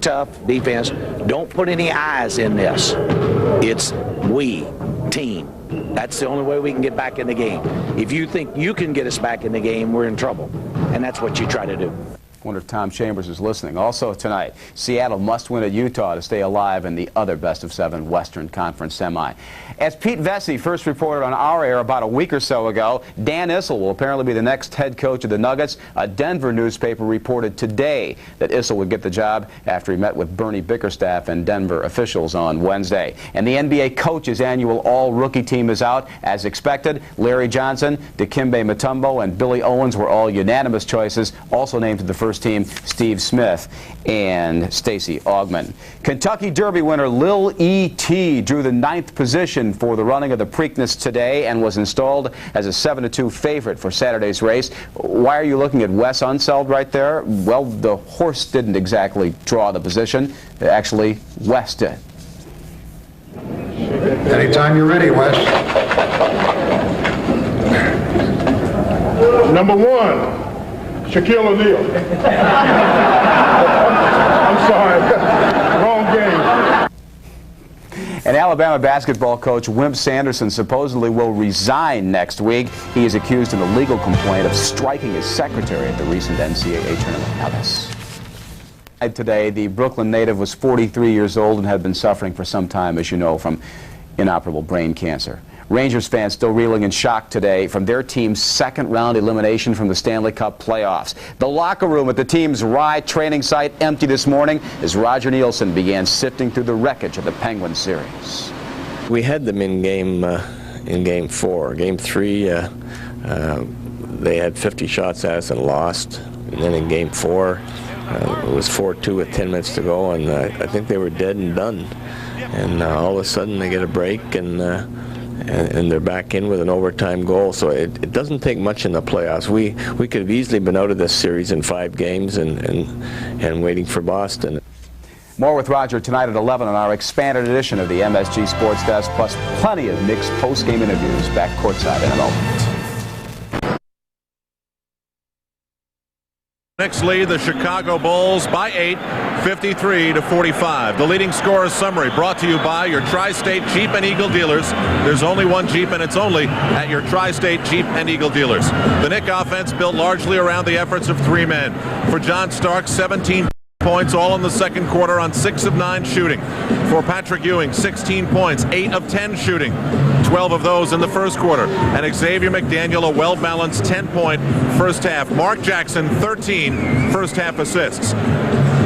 tough defense. Don't put any eyes in this. It's we, team. That's the only way we can get back in the game. If you think you can get us back in the game, we're in trouble. And that's what you try to do. Wonder if Tom Chambers is listening. Also tonight, Seattle must win at Utah to stay alive in the other best-of-7 Western Conference semi. As Pete Vesey first reported on our air about a week or so ago, Dan Issel will apparently be the next head coach of the Nuggets. A Denver newspaper reported today that Issel would get the job after he met with Bernie Bickerstaff and Denver officials on Wednesday. And the NBA coaches' annual all-rookie team is out. As expected, Larry Johnson, Dikembe Mutombo, and Billy Owens were all unanimous choices. Also named to the first team, Steve Smith and Stacey Augmon. Kentucky Derby winner Lil E.T. drew the 9th position for the running of the Preakness today and was installed as a 7-2 favorite for Saturday's race. Why are you looking at Wes Unseld right there? Well, the horse didn't exactly draw the position. Actually, Wes did. Anytime you're ready, Wes. Number 1. Shaquille O'Neal. I'm sorry, wrong game. And Alabama basketball coach Wimp Sanderson supposedly will resign next week. He is accused in a legal complaint of striking his secretary at the recent NCAA tournament. Now this. Today, the Brooklyn native was 43 years old and had been suffering for some time, as you know, from inoperable brain cancer. Rangers fans still reeling in shock today from their team's second-round elimination from the Stanley Cup playoffs. The locker room at the team's Rye training site empty this morning as Roger Nielsen began sifting through the wreckage of the Penguins series. We had them in game 4. Game 3, they had 50 shots at us and lost. And then in game 4, it was 4-2 with 10 minutes to go, and I think they were dead and done. And all of a sudden they get a break, and they're back in with an overtime goal. So it doesn't take much in the playoffs. We could have easily been out of this series in 5 games and waiting for Boston. More with Roger tonight at 11 on our expanded edition of the MSG Sports Desk, plus plenty of Knicks post-game interviews back courtside in a moment. Knicks lead the Chicago Bulls by 8, 53-45. The leading scorer's summary brought to you by your Tri-State Jeep and Eagle dealers. There's only one Jeep, and it's only at your Tri-State Jeep and Eagle dealers. The Knick offense built largely around the efforts of 3 men. For John Starks, 17 points, all in the second quarter on 6 of 9 shooting. For Patrick Ewing, 16 points, 8 of 10 shooting, 12 of those in the first quarter. And Xavier McDaniel, a well-balanced 10-point first half. Mark Jackson, 13 first-half assists.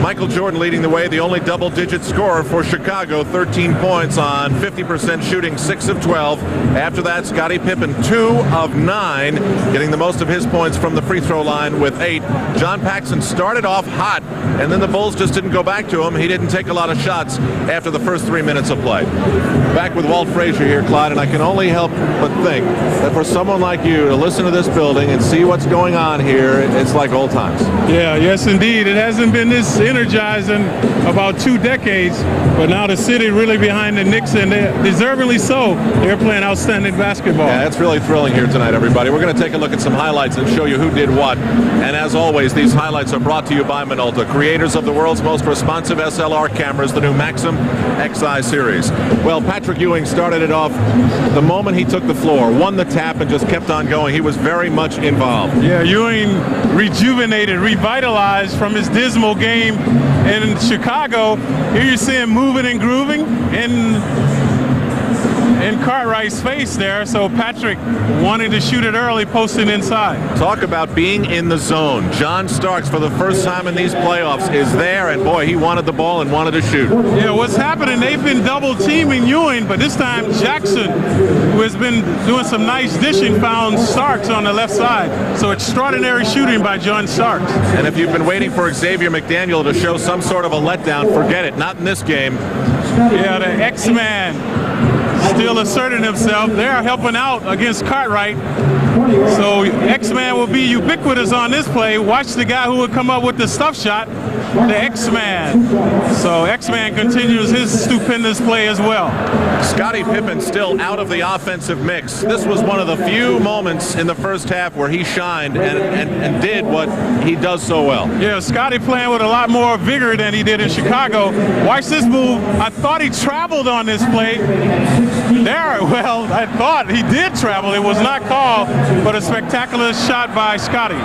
Michael Jordan leading the way, the only double-digit scorer for Chicago, 13 points on 50% shooting, 6 of 12. After that, Scottie Pippen, 2 of 9, getting the most of his points from the free throw line with 8. John Paxson started off hot, and then the Bulls just didn't go back to him. He didn't take a lot of shots after the first 3 minutes of play. Back with Walt Frazier here, Clyde, and I can only help but think that for someone like you to listen to this building and see what's going on here, it's like old times. Yeah, yes, indeed. It hasn't been this energized in about 2 decades. But now the city really behind the Knicks, and deservingly so. They're playing outstanding basketball. Yeah, it's really thrilling here tonight, everybody. We're going to take a look at some highlights and show you who did what. And as always, these highlights are brought to you by Minolta, creators of the world's most responsive SLR cameras, the new Maxim XI series. Well, Patrick Ewing started it off the moment he took the floor, won the tap, and just kept on going. He was very much involved. Yeah, Ewing rejuvenated, revitalized from his dismal game in Chicago. Here you see him moving and grooving in Cartwright's face there, so Patrick wanted to shoot it early, posting inside. Talk about being in the zone. John Starks, for the first time in these playoffs, is there, and boy, he wanted the ball and wanted to shoot. Yeah, what's happening, they've been double teaming Ewing, but this time Jackson, who has been doing some nice dishing, found Starks on the left side. So extraordinary shooting by John Starks. And if you've been waiting for Xavier McDaniel to show some sort of a letdown, forget it. Not in this game. Yeah, the X-Man still asserting himself. They're helping out against Cartwright. So X-Man will be ubiquitous on this play. Watch the guy who would come up with the stuff shot, the X-Man. So X-Man continues his stupendous play as well. Scottie Pippen still out of the offensive mix. This was one of the few moments in the first half where he shined and did what he does so well. Yeah, Scottie playing with a lot more vigor than he did in Chicago. Watch this move. I thought he traveled on this play. There, well, I thought he did travel. It was not called, but a spectacular shot by Scottie.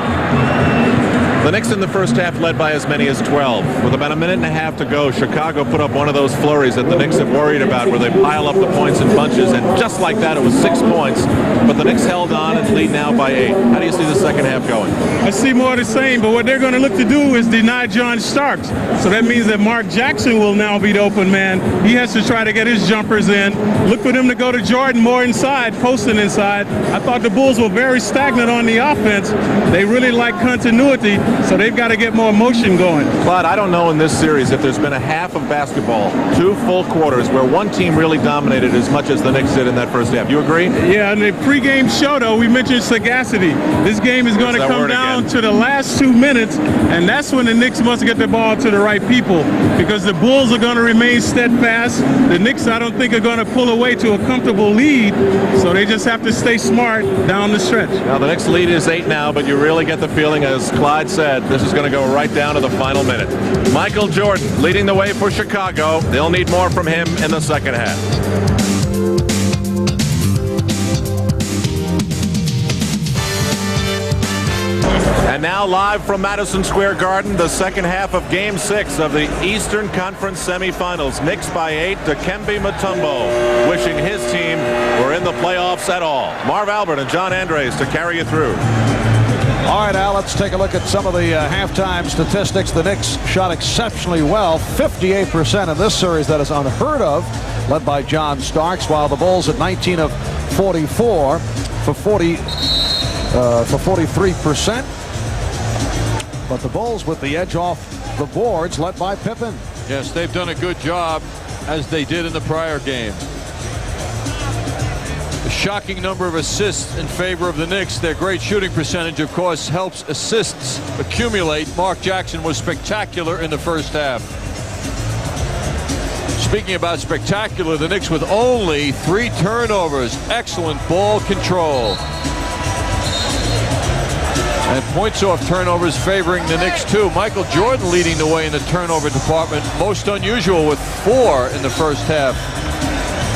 The Knicks in the first half led by as many as 12. With about a minute and a half to go, Chicago put up one of those flurries that the Knicks have worried about, where they pile up the points in bunches, and just like that, it was 6 points. But the Knicks held on and lead now by 8. How do you see the second half going? I see more of the same, but what they're going to look to do is deny John Starks. So that means that Mark Jackson will now be the open man. He has to try to get his jumpers in. Look for them to go to Jordan more inside, posting inside. I thought the Bulls were very stagnant on the offense. They really like continuity. So they've got to get more motion going. But I don't know in this series if there's been a half of basketball, 2 full quarters, where one team really dominated as much as the Knicks did in that first half. You agree? Yeah, in the pregame show, though, we mentioned sagacity. This game is going to come down to the last 2 minutes, and that's when the Knicks must get the ball to the right people, because the Bulls are going to remain steadfast. The Knicks, I don't think, are going to pull away to a comfortable lead, so they just have to stay smart down the stretch. Now, the Knicks lead is 8 now, but you really get the feeling, as Clyde said, this is going to go right down to the final minute. Michael Jordan leading the way for Chicago. They'll need more from him in the second half. And now live from Madison Square Garden, the second half of Game 6 of the Eastern Conference Semifinals. Knicks by 8. Dikembe Mutombo wishing his team were in the playoffs at all. Marv Albert and John Andres to carry you through. All right, Al, let's take a look at some of the halftime statistics. The Knicks shot exceptionally well, 58% in this series. That is unheard of, led by John Starks, while the Bulls at 19 of 44 for 43%. But the Bulls with the edge off the boards, led by Pippen. Yes, they've done a good job, as they did in the prior game. A shocking number of assists in favor of the Knicks. Their great shooting percentage, of course, helps assists accumulate. Mark Jackson was spectacular in the first half. Speaking about spectacular, the Knicks with only 3 turnovers. Excellent ball control. And points off turnovers favoring the Knicks, too. Michael Jordan leading the way in the turnover department. Most unusual, with 4 in the first half.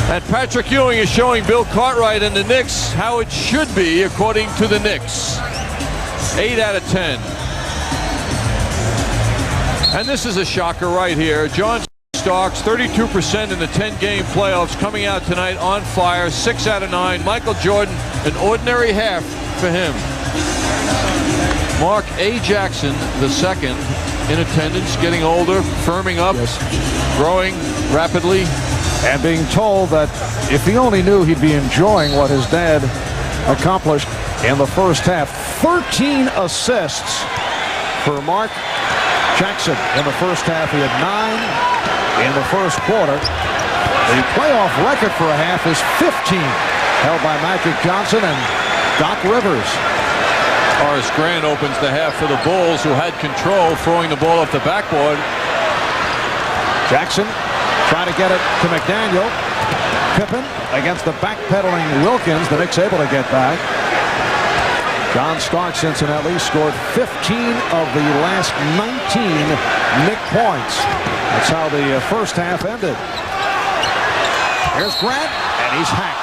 And Patrick Ewing is showing Bill Cartwright and the Knicks how it should be, according to the Knicks. 8 out of 10. And this is a shocker right here. John Starks, 32% in the 10-game playoffs, coming out tonight on fire. 6 out of 9. Michael Jordan, an ordinary half for him. Mark A. Jackson, the second, in attendance, getting older, firming up, growing rapidly. And being told that if he only knew, he'd be enjoying what his dad accomplished in the first half. 13 assists for Mark Jackson in the first half. He had 9 in the first quarter. The playoff record for a half is 15, held by Magic Johnson and Doc Rivers. Horace Grant opens the half for the Bulls, who had control, throwing the ball off the backboard. Jackson trying to get it to McDaniel. Pippen against the backpedaling Wilkins. The Knicks able to get back. John Starks, incidentally, scored 15 of the last 19 Knick points. That's how the first half ended. Here's Grant, and he's hacked.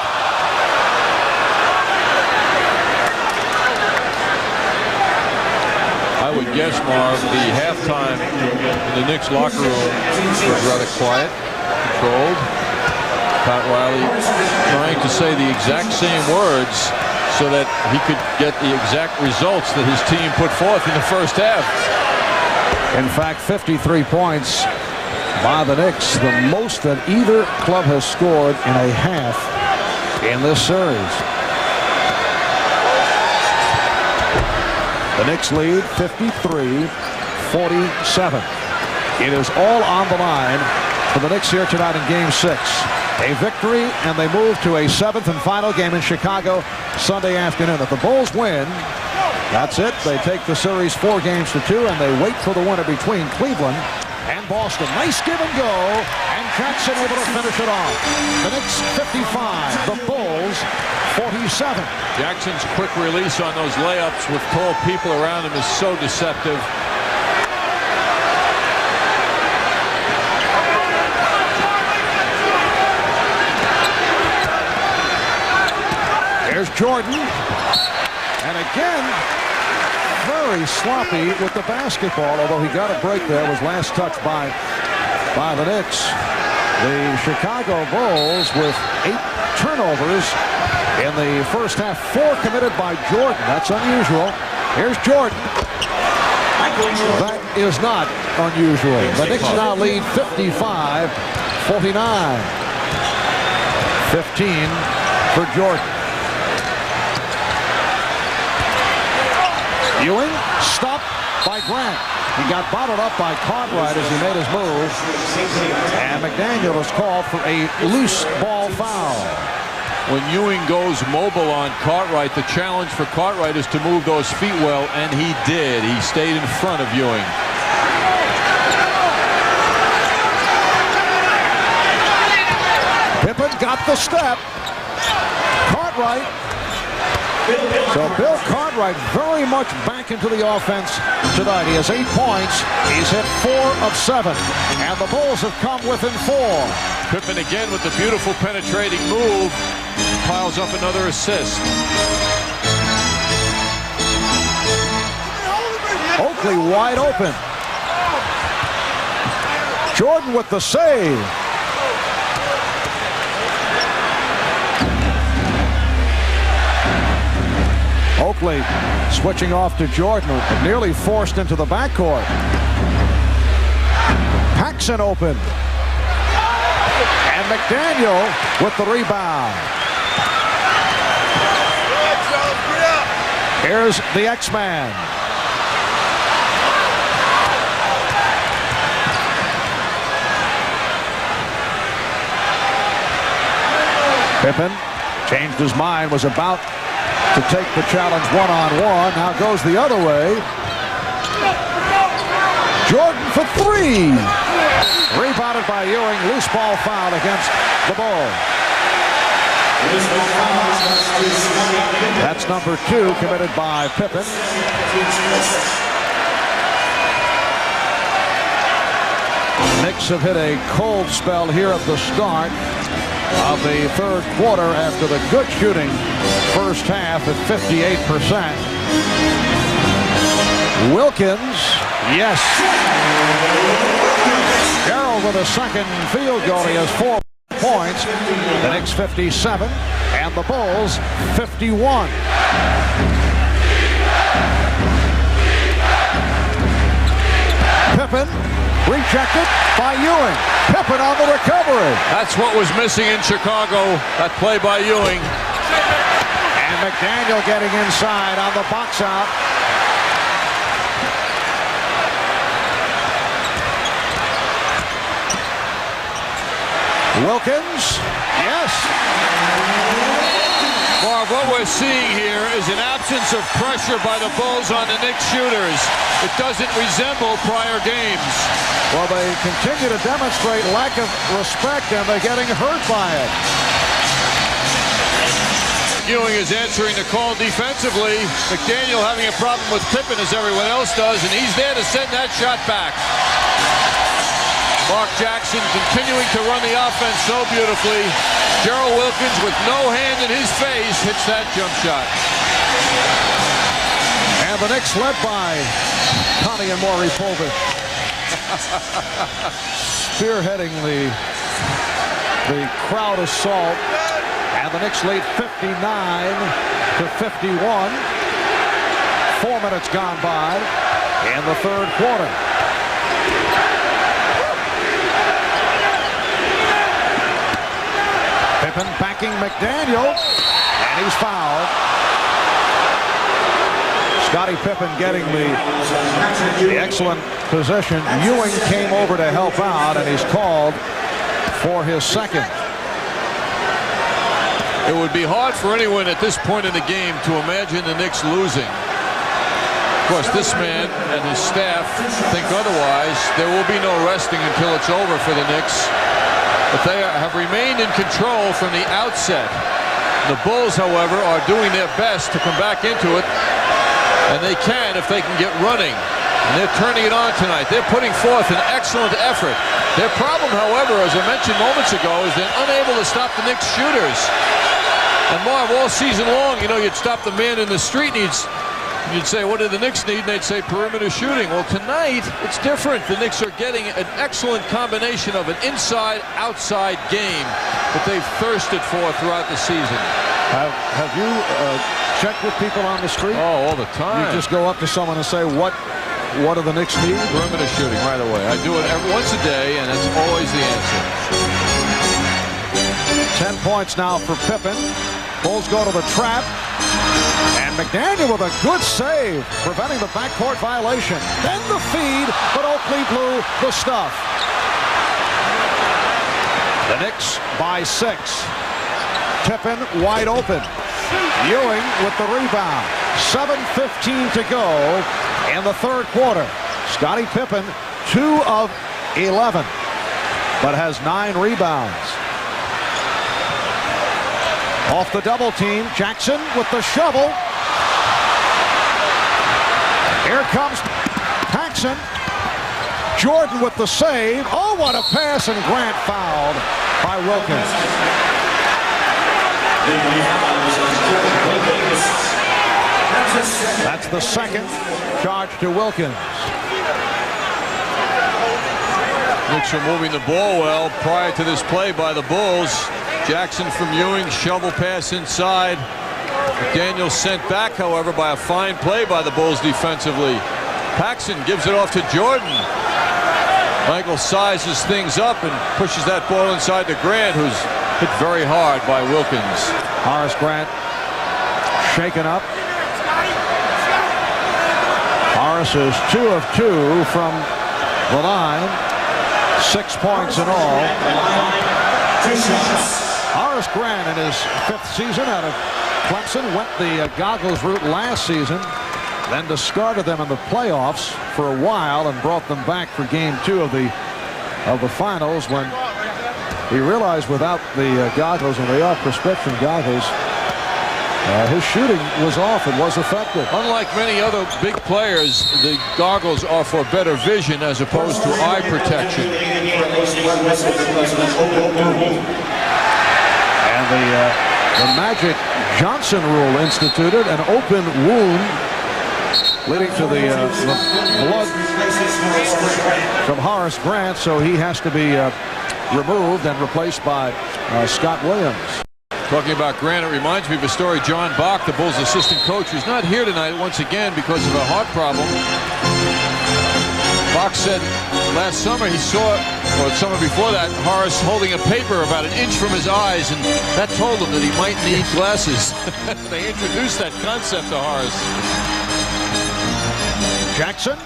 I would guess, Marv, the halftime in the Knicks locker room was rather quiet, controlled. Pat Riley trying to say the exact same words so that he could get the exact results that his team put forth in the first half. In fact, 53 points by the Knicks, the most that either club has scored in a half in this series. The Knicks lead 53-47. It is all on the line for the Knicks here tonight in Game 6. A victory, and they move to a 7th and final game in Chicago Sunday afternoon. If the Bulls win, that's it. They take the series 4 games to 2, and they wait for the winner between Cleveland and Boston. Nice give and go, and Jackson able to finish it off. The Knicks 55, the Bulls 47. Jackson's quick release on those layups with tall people around him is so deceptive. There's Jordan, and again, very sloppy with the basketball, although he got a break there, was last touched by the Knicks. The Chicago Bulls with 8 turnovers in the first half, 4 committed by Jordan. That's unusual. Here's Jordan. That is not unusual. The Knicks now lead 55-49. 15 for Jordan. Ewing stopped by Grant. He got bottled up by Cartwright as he made his move. And McDaniel is called for a loose ball foul. When Ewing goes mobile on Cartwright, the challenge for Cartwright is to move those feet well, and he did. He stayed in front of Ewing. Pippen got the step. Cartwright. So Bill Cartwright very much back into the offense tonight. He has 8 points. He's hit 4 of 7. And the Bulls have come within 4. Pippen again with the beautiful penetrating move. Piles up another assist. Oakley wide open. Jordan with the save. Oakley switching off to Jordan, nearly forced into the backcourt. Paxson open. And McDaniel with the rebound. Here's the X-Man. Pippen changed his mind, was about to take the challenge one-on-one. Now goes the other way. Jordan for 3. Rebounded by Ewing. Loose ball foul against the Bulls. That's number 2 committed by Pippen. Knicks have hit a cold spell here at the start of the third quarter after the good shooting first half at 58%. Wilkins, yes. Carroll with a second field goal. He has 4 points. The Knicks 57 and the Bulls 51. Pippen rejected by Ewing. Pippen on the recovery. That's what was missing in Chicago. That play by Ewing. And McDaniel getting inside on the box out. Wilkins, yes. Marv, Marv, what we're seeing here is an absence of pressure by the Bulls on the Knicks shooters. It doesn't resemble prior games. Well, they continue to demonstrate lack of respect, and they're getting hurt by it. Ewing is answering the call defensively. McDaniel having a problem with Pippen as everyone else does, and he's there to send that shot back. Mark Jackson continuing to run the offense so beautifully. Gerald Wilkins with no hand in his face hits that jump shot. And the Knicks led by Connie and Maury Povich. Spearheading the crowd assault. And the Knicks lead 59 to 51. 4 minutes gone by in the third quarter. Pippen backing McDaniel, and he's fouled. Scottie Pippen getting the excellent position. Ewing came over to help out, and he's called for his second. It would be hard for anyone at this point in the game to imagine the Knicks losing. Of course, this man and his staff think otherwise. There will be no resting until it's over for the Knicks. But they have remained in control from the outset. The Bulls, however, are doing their best to come back into it. And they can if they can get running. And they're turning it on tonight. They're putting forth an excellent effort. Their problem, however, as I mentioned moments ago, is they're unable to stop the Knicks shooters. And Marv, all season long, you know, you'd stop the man in the street and you'd say, what do the Knicks need? And they'd say perimeter shooting. Well, tonight, it's different. The Knicks are getting an excellent combination of an inside-outside game that they've thirsted for throughout the season. Have you checked with people on the street? Oh, all the time. You just go up to someone and say, what do the Knicks need? Perimeter shooting right away. I do it once a day, and that's always the answer. 10 points now for Pippen. Bulls go to the trap. And McDaniel with a good save, preventing the backcourt violation. Then the feed, but Oakley blew the stuff. The Knicks by 6. Pippen wide open. Ewing with the rebound. 7:15 to go in the third quarter. Scottie Pippen, 2 of 11, but has 9 rebounds. Off the double team, Jackson with the shovel. Here comes Paxson. Jordan with the save. Oh, what a pass, and Grant fouled by Wilkins. That's the second charge to Wilkins. Knicks are moving the ball well prior to this play by the Bulls. Jackson from Ewing, shovel pass inside. McDaniel sent back, however, by a fine play by the Bulls defensively. Paxson gives it off to Jordan. Michael sizes things up and pushes that ball inside to Grant, who's hit very hard by Wilkins. Horace Grant shaken up. Horace is 2 of 2 from the line. 6 points in all. Horace Grant in his 5th season out of Clemson went the goggles route last season, then discarded them in the playoffs for a while and brought them back for game 2 of the finals, when he realized without the goggles, and they are prescription goggles, his shooting was off and was effective. Unlike many other big players, the goggles are for better vision as opposed to eye protection. And the Magic Johnson rule instituted an open wound leading to the blood from Horace Grant, so he has to be removed and replaced by Scott Williams. Talking about Grant, it reminds me of a story. John Bach, the Bulls assistant coach, who's not here tonight once again because of a heart problem. Bach said last summer he saw, or summer before that, Horace holding a paper about an inch from his eyes, and that told him that he might need glasses. They introduced that concept to Horace. Jackson.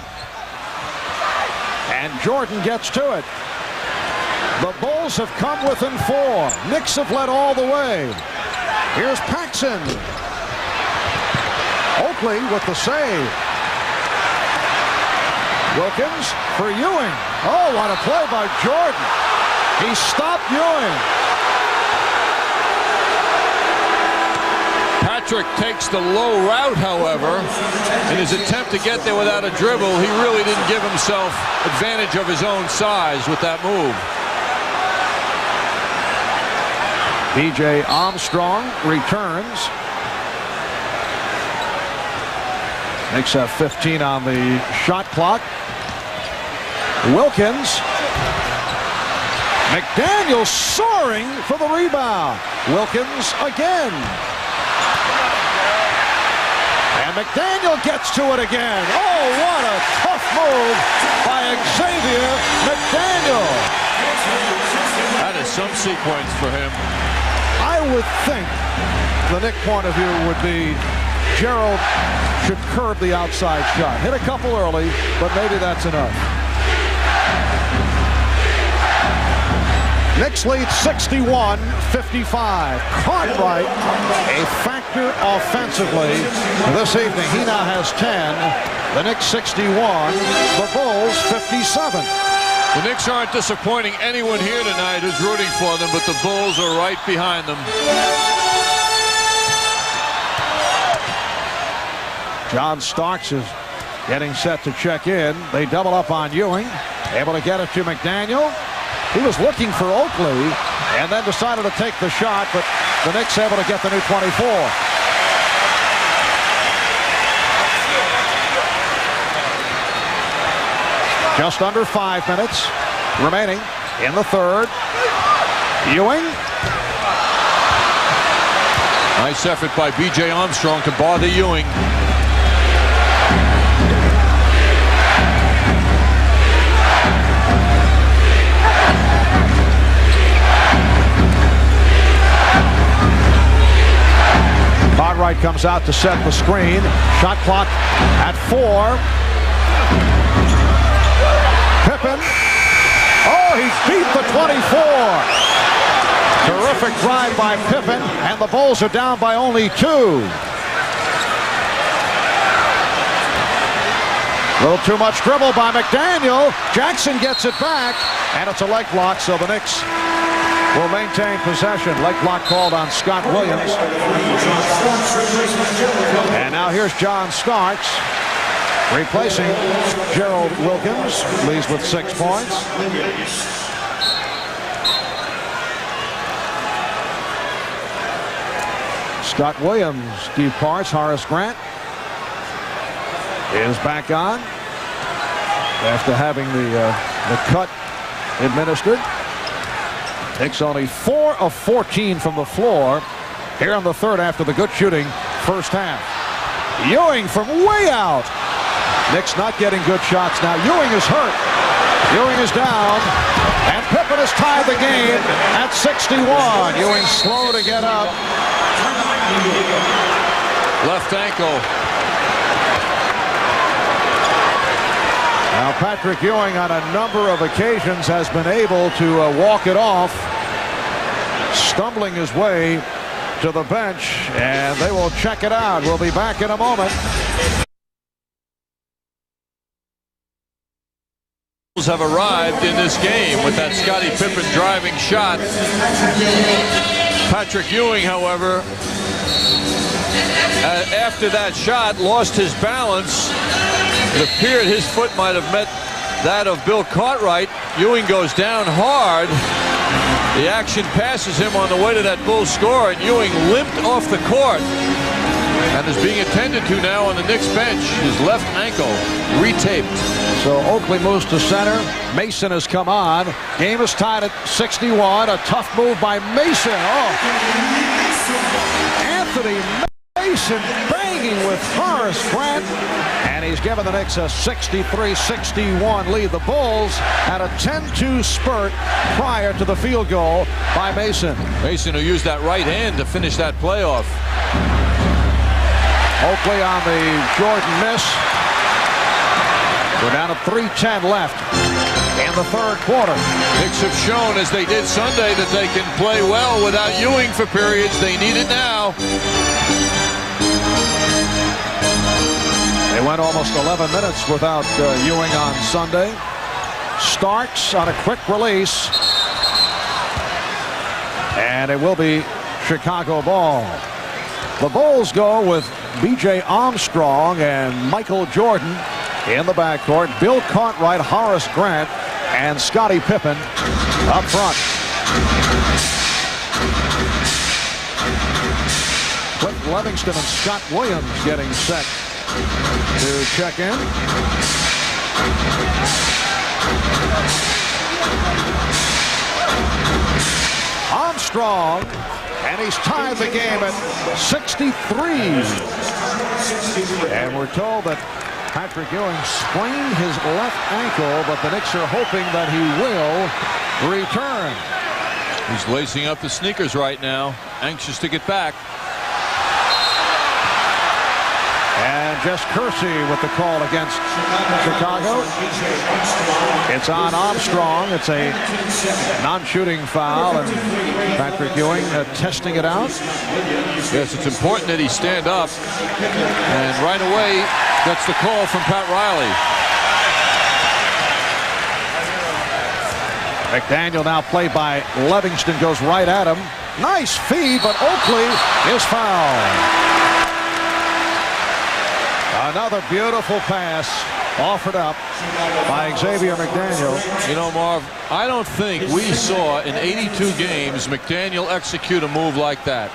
And Jordan gets to it. The Bulls have come within 4. Knicks have led all the way. Here's Paxson. Oakley with the save. Wilkins for Ewing. Oh, what a play by Jordan. He stopped Ewing. Patrick takes the low route, however. In his attempt to get there without a dribble, he really didn't give himself advantage of his own size with that move. B.J. Armstrong returns. Knicks have 15 on the shot clock. Wilkins. McDaniel soaring for the rebound. Wilkins again. And McDaniel gets to it again. Oh, what a tough move by Xavier McDaniel. That is some sequence for him. I would think the Knick point of view would be Gerald should curb the outside shot. Hit a couple early, but maybe that's enough. Knicks lead 61-55. Cartwright, a factor offensively this evening. He now has 10. The Knicks 61. The Bulls 57. The Knicks aren't disappointing anyone here tonight who's rooting for them, but the Bulls are right behind them. John Starks is getting set to check in. They double up on Ewing. Able to get it to McDaniel. He was looking for Oakley and then decided to take the shot, but the Knicks able to get the new 24. Just under 5 minutes remaining in the third. Ewing. Nice effort by B.J. Armstrong to bother Ewing. Cartwright comes out to set the screen. Shot clock at 4. Pippen. Oh, he beat the 24. Terrific drive by Pippen, and the Bulls are down by only 2. A little too much dribble by McDaniel. Jackson gets it back, and it's a leg block, so the Knicks will maintain possession. Leg block called on Scott Williams. And now here's John Starks replacing Gerald Wilkins. Leads with 6 points. Scott Williams departs. Horace Grant is back on after having the cut administered. Knicks only 4 of 14 from the floor here in the third after the good shooting first half. Ewing from way out. Knicks not getting good shots now. Ewing is hurt. Ewing is down. And Pippen has tied the game at 61. Ewing slow to get up. Left ankle. Now Patrick Ewing on a number of occasions has been able to walk it off, stumbling his way to the bench, and they will check it out. We'll be back in a moment. Have arrived in this game with that Scottie Pippen driving shot. Patrick Ewing, however, after that shot, lost his balance. It appeared his foot might have met that of Bill Cartwright. Ewing goes down hard. The action passes him on the way to that Bulls score, and Ewing limped off the court and is being attended to now on the Knicks bench. His left ankle retaped. So Oakley moves to center. Mason has come on. Game is tied at 61. A tough move by Mason. Oh. Anthony Mason banging with Horace Grant. And he's given the Knicks a 63-61 lead. The Bulls had a 10-2 spurt prior to the field goal by Mason. Mason, who used that right hand to finish that playoff. Oakley on the Jordan miss. We're down to 3:10 left. in the third quarter. Knicks have shown, as they did Sunday, that they can play well without Ewing for periods. They need it now. They went almost 11 minutes without Ewing on Sunday. Starks on a quick release. And it will be Chicago ball. The Bulls go with B.J. Armstrong and Michael Jordan in the backcourt. Bill Cartwright, Horace Grant, and Scottie Pippen up front. Clint Livingston and Scott Williams getting set to check in. Armstrong, and he's tied the game at 63. And we're told that Patrick Ewing sprained his left ankle, but the Knicks are hoping that he will return. He's lacing up the sneakers right now, anxious to get back. And Jess Kersey with the call against Chicago. It's on Armstrong. It's a non-shooting foul, and Patrick Ewing testing it out. Yes, it's important that he stand up, and right away that's the call from Pat Riley. McDaniel, now played by Livingston, goes right at him. Nice feed, but Oakley is fouled. Another beautiful pass offered up by Xavier McDaniel. You know, Marv, I don't think we saw in 82 games McDaniel execute a move like that.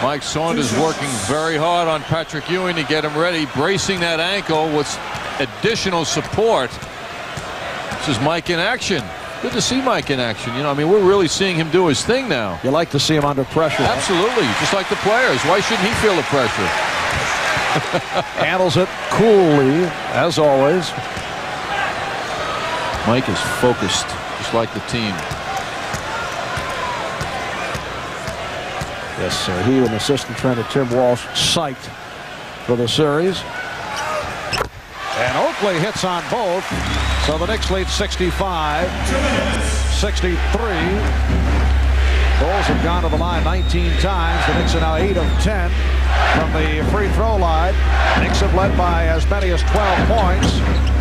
Mike Saunders working very hard on Patrick Ewing to get him ready, bracing that ankle with additional support. This is Mike in action. Good to see Mike in action. You know, I mean, we're really seeing him do his thing now. You like to see him under pressure. Absolutely, just like the players. Why shouldn't he feel the pressure? Handles it coolly, as always. Mike is focused, just like the team. Yes, sir. He and assistant trainer Tim Walsh psyched for the series. And Oakley hits on both. So the Knicks lead 65-63. Bulls have gone to the line 19 times. The Knicks are now 8 of 10 from the free throw line. Knicks have led by as many as 12 points.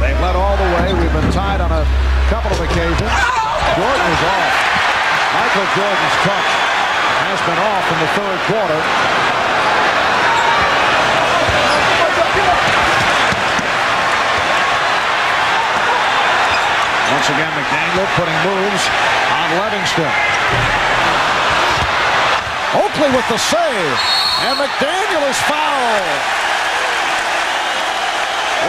They've led all the way. We've been tied on a couple of occasions. Jordan is off. Michael Jordan's touch has been off in the third quarter. Once again, McDaniel putting moves on Livingston. Oakley with the save, and McDaniel is fouled.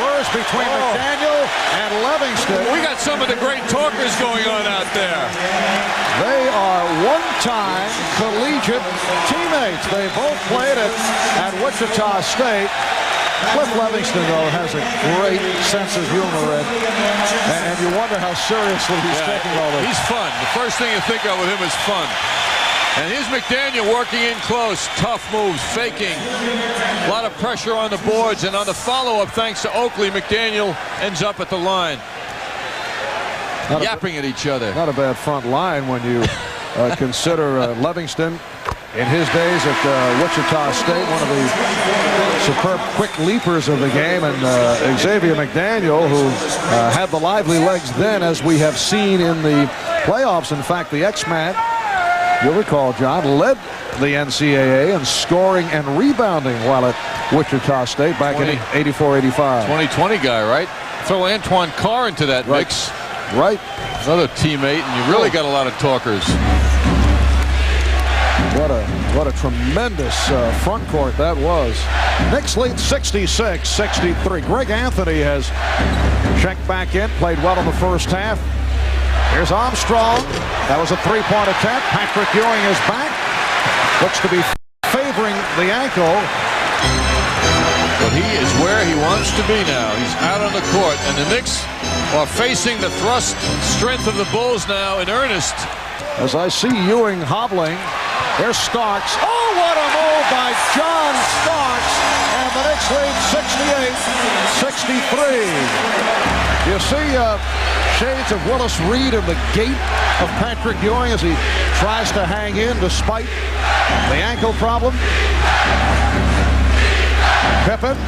Words between McDaniel and Livingston. We got some of the great talkers going on out there. They are one-time collegiate teammates. They both played at Wichita State. Cliff Livingston, though, has a great sense of humor, and you wonder how seriously he's taking all this. He's fun. The first thing you think of with him is fun. And here's McDaniel working in close. Tough moves, faking. A lot of pressure on the boards, and on the follow-up, thanks to Oakley, McDaniel ends up at the line. Yapping at each other. Not a bad front line when you consider Livingston in his days at Wichita State, one of the superb quick leapers of the game, and Xavier McDaniel, who had the lively legs then, as we have seen in the playoffs. In fact, the X-Man, you'll recall, John, led the NCAA in scoring and rebounding while at Wichita State back in 84-85. 2020 guy, right? Throw Antoine Carr into that mix. Right. Another teammate, and you really got a lot of talkers. What a tremendous front court that was. Knicks lead 66-63. Greg Anthony has checked back in, played well in the first half. Here's Armstrong. That was a three-point attempt. Patrick Ewing is back. Looks to be favoring the ankle. But he is where he wants to be now. He's out on the court, and the Knicks are facing the thrust strength of the Bulls now in earnest. As I see Ewing hobbling, there's Starks. Oh, what a move by John Starks! And the Knicks lead You see shades of Willis Reed in the gait of Patrick Ewing as he tries to hang in despite the ankle problem. Pippen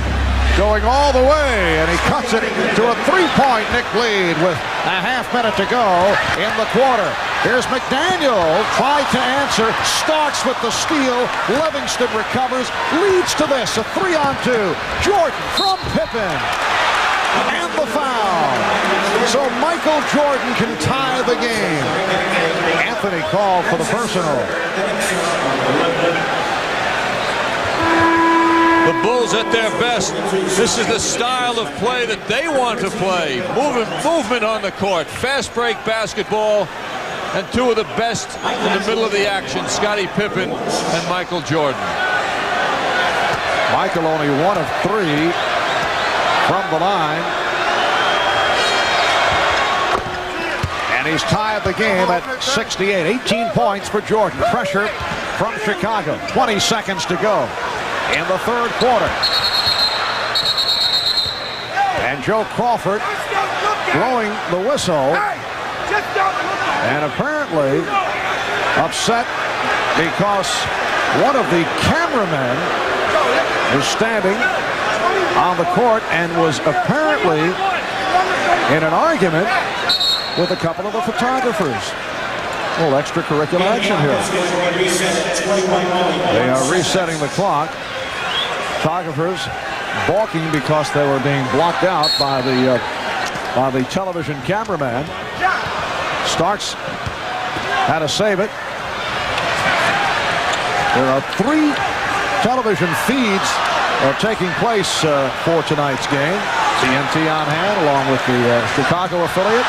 going all the way, and he cuts it to a three-point Knick lead with a half-minute to go in the quarter. Here's McDaniel, tried to answer, Starks with the steal, Livingston recovers, leads to this, a 3-on-2. Jordan from Pippen, and the foul. So Michael Jordan can tie the game. Anthony called for the personal. The Bulls at their best. This is the style of play that they want to play. Movement on the court. Fast break basketball. And two of the best in the middle of the action, Scottie Pippen and Michael Jordan. Michael only 1 of 3 from the line. And he's tied the game at 68. 18 points for Jordan. Pressure from Chicago. 20 seconds to go in the third quarter. And Joe Crawford blowing the whistle. And apparently upset because one of the cameramen is standing on the court and was apparently in an argument with a couple of the photographers. A little extracurricular action here. They are resetting the clock. Photographers balking because they were being blocked out by the television cameraman. Starks had to save it. There are 3 television feeds taking place for tonight's game. TNT on hand along with the Chicago affiliate.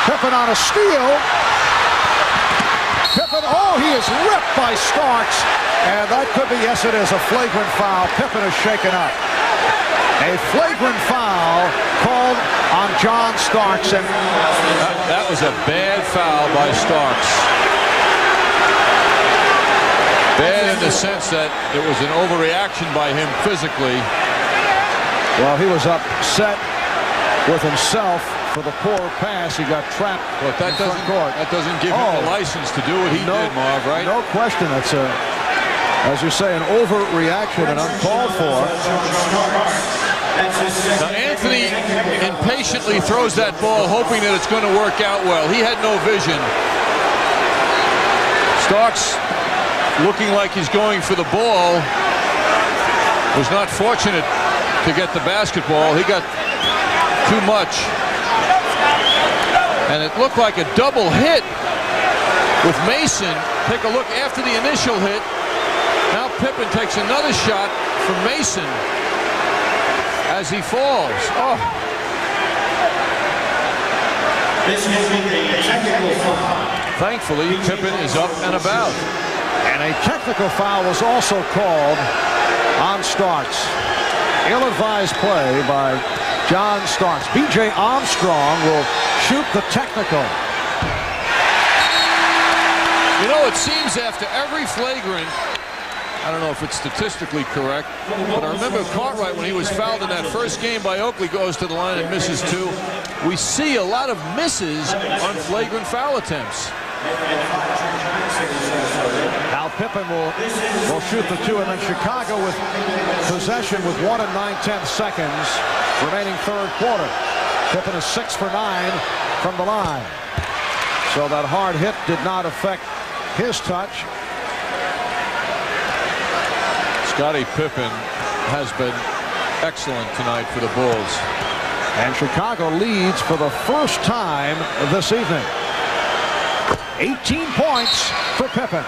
Pippen on a steal. Pippen, oh, he is ripped by Starks. And that could be, yes it is, a flagrant foul. Pippen is shaken up. A flagrant foul called on John Starks. And that was a bad foul by Starks. Bad in the sense that it was an overreaction by him physically. Well, he was upset with himself for the poor pass. He got trapped. But that doesn't give him the license to do what he did, Marv, right? No question. That's as you say, an overreaction and uncalled for. Now Anthony impatiently throws that ball hoping that it's going to work out well. He had no vision. Starks looking like he's going for the ball was not fortunate to get the basketball. He got too much. And it looked like a double hit with Mason. Take a look after the initial hit. Now Pippen takes another shot from Mason as he falls. Oh. Thankfully, Pippen is up and about. And a technical foul was also called on Starks. Ill-advised play by John Starks. B.J. Armstrong will shoot the technical. You know, it seems after every flagrant, I don't know if it's statistically correct, but I remember Cartwright when he was fouled in that first game by Oakley goes to the line and misses 2. We see a lot of misses on flagrant foul attempts. Now Pippen will shoot the 2, and then Chicago with possession with 1 9/10 seconds remaining third quarter. Pippen is 6 for 9 from the line. So that hard hit did not affect his touch. Scottie Pippen has been excellent tonight for the Bulls. And Chicago leads for the first time this evening. 18 points for Pippen.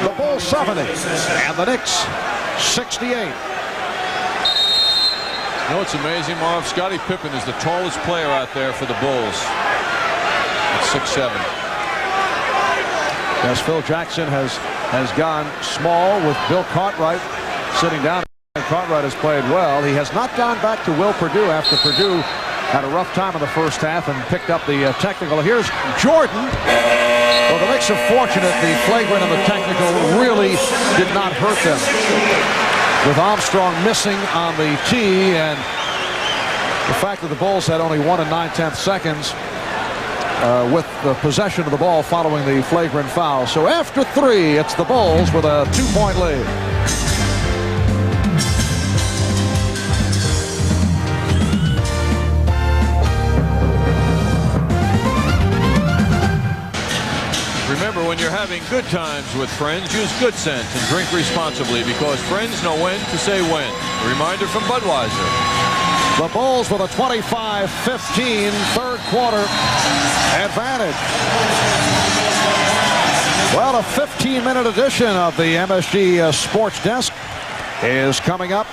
The Bulls 70 and the Knicks 68. You know what's amazing, Marv? Scottie Pippen is the tallest player out there for the Bulls at 6'7". Yes, Phil Jackson has gone small with Bill Cartwright sitting down. Cartwright has played well. He has not gone back to Will Perdue after Perdue had a rough time in the first half and picked up the technical. Here's Jordan. Well, the Knicks are fortunate. The flagrant and the technical really did not hurt them. With Armstrong missing on the tee and The fact that the Bulls had only 1 9/10 seconds with the possession of the ball following the flagrant foul. So after 3, it's the Bulls with a 2-point lead. Remember, when you're having good times with friends, use good sense and drink responsibly, because friends know when to say when. A reminder from Budweiser. The Bulls with a 25-15 third quarter advantage. Well, a 15-minute edition of the MSG Sports Desk is coming up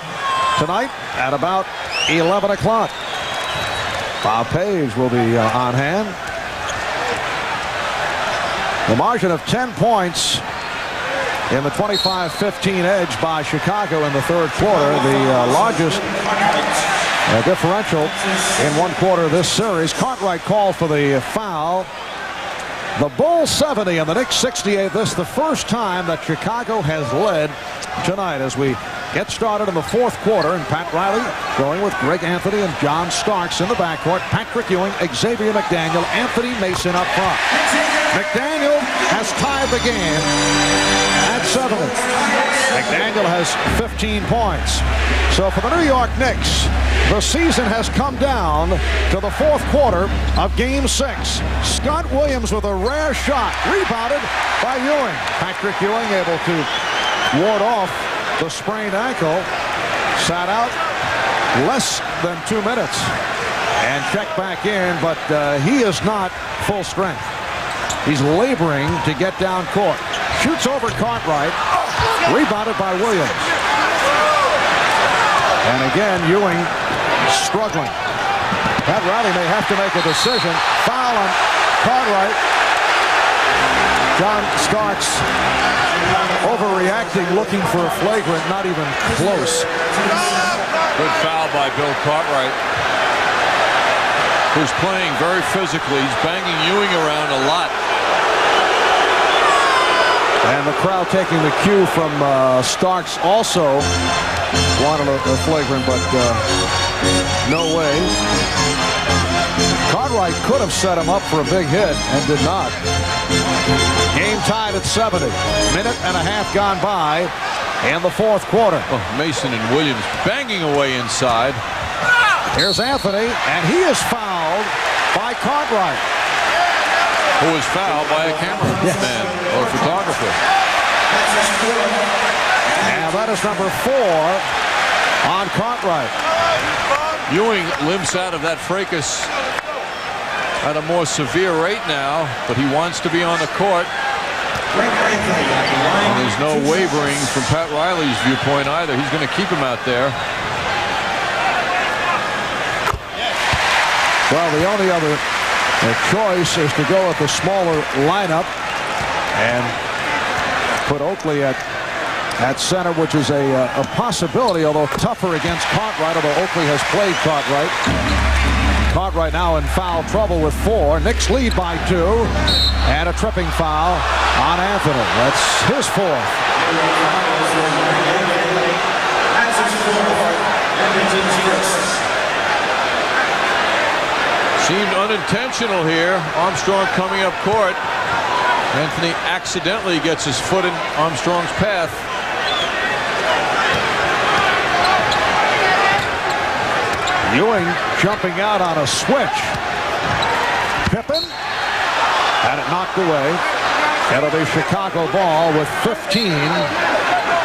tonight at about 11 o'clock. Bob Page will be on hand. The margin of 10 points in the 25-15 edge by Chicago in the third quarter, the largest differential in one quarter of this series. Cartwright called for the foul. The Bulls 70 and the Knicks 68. This is the first time that Chicago has led tonight as we get started in the fourth quarter. And Pat Riley going with Greg Anthony and John Starks in the backcourt. Patrick Ewing, Xavier McDaniel, Anthony Mason up front. McDaniel has tied the game at 7. McDaniel has 15 points. So for the New York Knicks, the season has come down to the fourth quarter of Game 6. Scott Williams with a rare shot, rebounded by Ewing. Patrick Ewing able to ward off the sprained ankle, sat out less than 2 minutes and checked back in, but he is not full strength. He's laboring to get down court. Shoots over Cartwright, rebounded by Williams. And again, Ewing struggling. Pat Riley may have to make a decision. Foul on Cartwright. John Starks overreacting, looking for a flagrant, not even close. Good foul by Bill Cartwright, who's playing very physically. He's banging Ewing around a lot. And the crowd taking the cue from Starks also wanted a flagrant, but no way. Cartwright could have set him up for a big hit and did not. Game tied at 70. Minute and a half gone by in the fourth quarter. Oh, Mason and Williams banging away inside. Here's Anthony, and he is fouled by Cartwright. Who was fouled by a cameraman or a photographer. And that is number 4 on Cartwright. Ewing limps out of that fracas at a more severe rate now, but he wants to be on the court. And there's no wavering from Pat Riley's viewpoint either. He's going to keep him out there. Well, the only other choice is to go with the smaller lineup and put Oakley at center, which is a possibility, although tougher against Cartwright, although Oakley has played Cartwright. Cartwright now in foul trouble with 4. Knicks lead by 2. And a tripping foul on Anthony. That's his 4th. Seemed unintentional here. Armstrong coming up court. Anthony accidentally gets his foot in Armstrong's path. Ewing jumping out on a switch. Pippen had it knocked away. It'll be Chicago ball with 15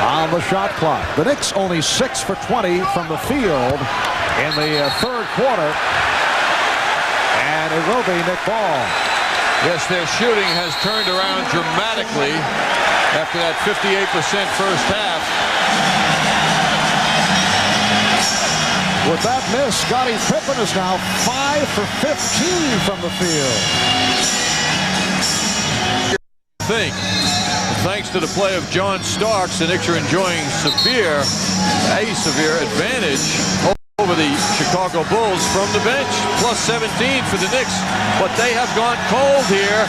on the shot clock. The Knicks only 6 for 20 from the field in the third quarter. And it will be Knick ball. Yes, their shooting has turned around dramatically after that 58% first half. With that miss, Scottie Pippen is now 5 for 15 from the field. Thanks to the play of John Starks, the Knicks are enjoying a severe advantage over the Chicago Bulls from the bench. Plus 17 for the Knicks, but they have gone cold here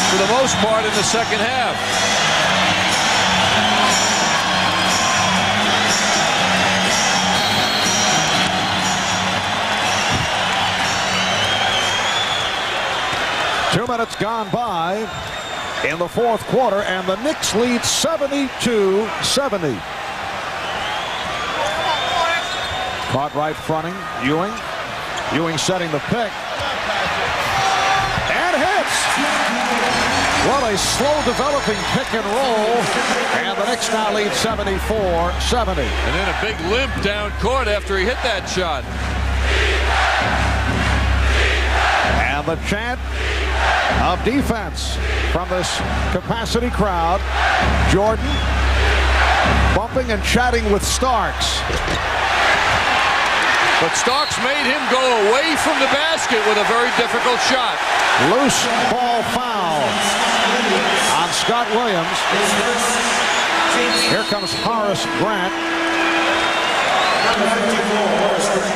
for the most part in the second half. 2 minutes gone by in the fourth quarter, and the Knicks lead 72-70. Caught right fronting Ewing. Ewing setting the pick. And hits! Well, a slow developing pick and roll. And the Knicks now lead 74-70. And then a big limp down court after he hit that shot. And the chant of defense from this capacity crowd. Jordan bumping and chatting with Starks. But Starks made him go away from the basket with a very difficult shot. Loose ball foul on Scott Williams. Here comes Horace Grant.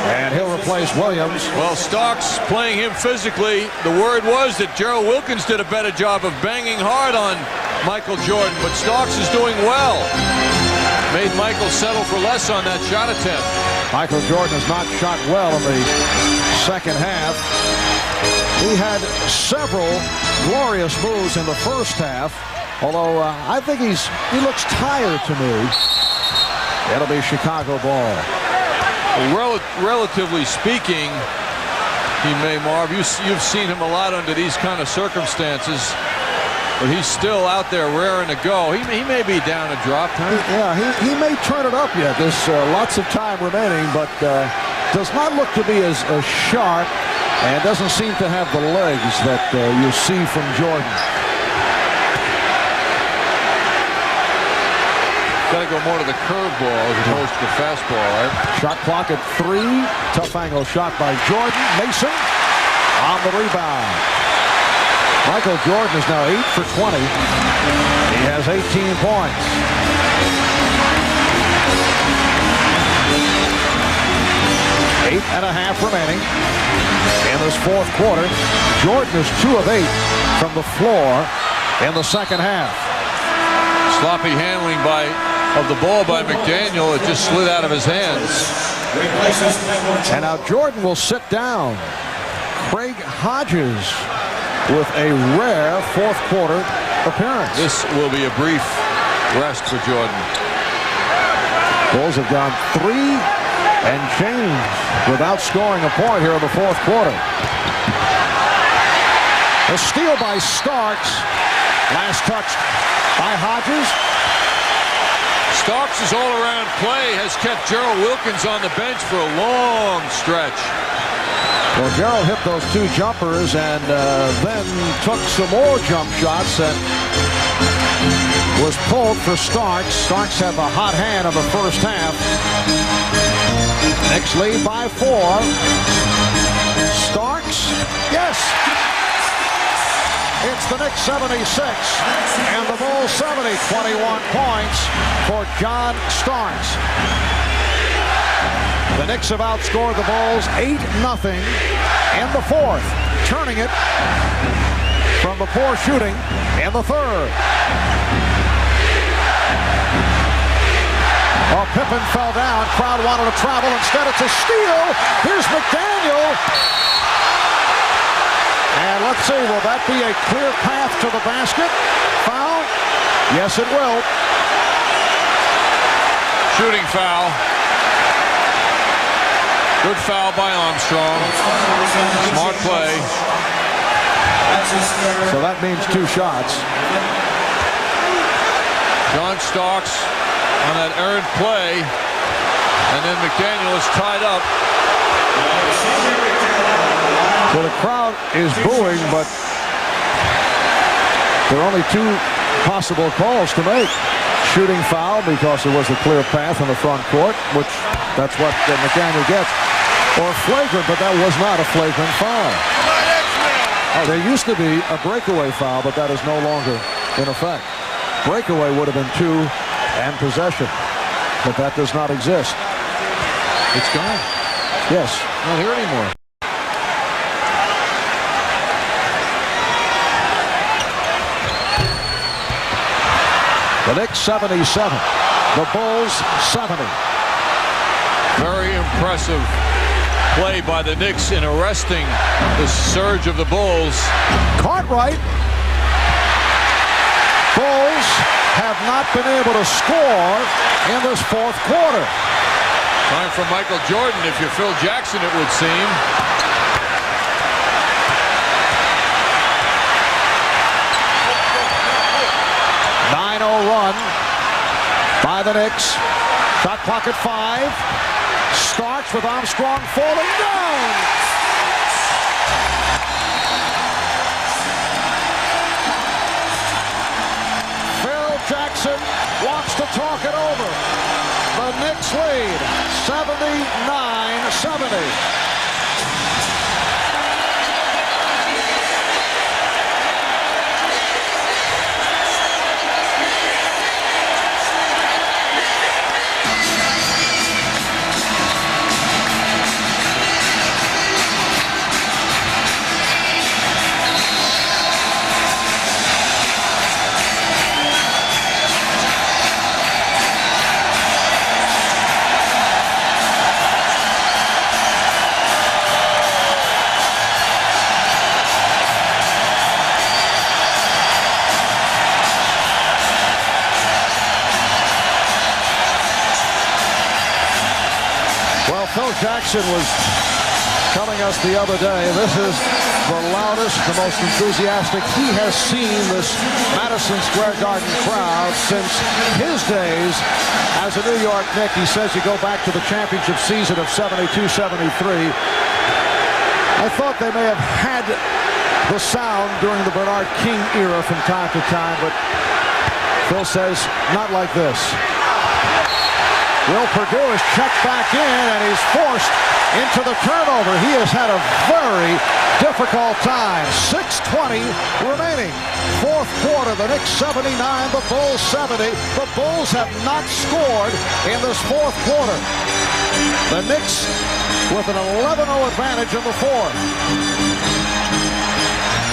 And he'll replace Williams. Well, Starks playing him physically. The word was that Gerald Wilkins did a better job of banging hard on Michael Jordan, but Starks is doing well. Made Michael settle for less on that shot attempt. Michael Jordan has not shot well in the second half. He had several glorious moves in the first half, although I think he looks tired to me. It'll be Chicago ball. Relatively speaking, he may, Marv, you've seen him a lot under these kind of circumstances, but he's still out there raring to go. He may be down a drop, huh? Yeah, he may turn it up yet. There's lots of time remaining, but does not look to be as sharp and doesn't seem to have the legs that you see from Jordan. Got to go more to the curveball as opposed to the fastball, right? Shot clock at 3. Tough angle shot by Jordan. Mason on the rebound. Michael Jordan is now 8 for 20. He has 18 points. 8.5 remaining in this fourth quarter. Jordan is 2 of 8 from the floor in the second half. Sloppy handling of the ball by McDaniel. It just slid out of his hands. And now Jordan will sit down. Craig Hodges with a rare fourth quarter appearance. This will be a brief rest for Jordan. Bulls have gone 3 and change without scoring a point here in the fourth quarter. A steal by Starks. Last touch by Hodges. Starks' all-around play has kept Gerald Wilkins on the bench for a long stretch. Well, Gerald hit those 2 jumpers and then took some more jump shots and was pulled for Starks. Starks had the hot hand of the first half. Knicks lead by 4. Starks, yes! It's the Knicks 76 and the Bulls 70. 21 points for John Starks. The Knicks have outscored the Bulls 8-0 in the fourth, turning it from the poor shooting in the third. Well, Pippen fell down. Crowd wanted to travel. Instead, it's a steal. Here's McDaniel. And let's see, will that be a clear path to the basket? Foul? Yes, it will. Shooting foul. Good foul by Armstrong. Smart play. So that means 2 shots. John Starks on that earned play. And then McDaniel is tied up. So the crowd is booing, but there are only 2 possible calls to make. Shooting foul because it was a clear path in the front court, which that's what McDaniel gets. Or flagrant, but that was not a flagrant foul. There used to be a breakaway foul, but that is no longer in effect. Breakaway would have been 2 and possession, but that does not exist. It's gone. Yes. Not here anymore. The Knicks 77. The Bulls 70. Very impressive play by the Knicks in arresting the surge of the Bulls. Cartwright. Bulls have not been able to score in this fourth quarter. Time for Michael Jordan, if you're Phil Jackson, it would seem. Run by the Knicks. Shot clock at 5. Starts with Armstrong falling down. Phil Jackson wants to talk it over. The Knicks lead 79-70. Phil Jackson was telling us the other day, this is the loudest, the most enthusiastic he has seen this Madison Square Garden crowd since his days as a New York Knick. He says you go back to the championship season of 72-73. I thought they may have had the sound during the Bernard King era from time to time, but Phil says not like this. Will Perdue is checked back in, and he's forced into the turnover. He has had a very difficult time. 6:20 remaining. Fourth quarter, the Knicks 79, the Bulls 70. The Bulls have not scored in this fourth quarter. The Knicks with an 11-0 advantage in the fourth.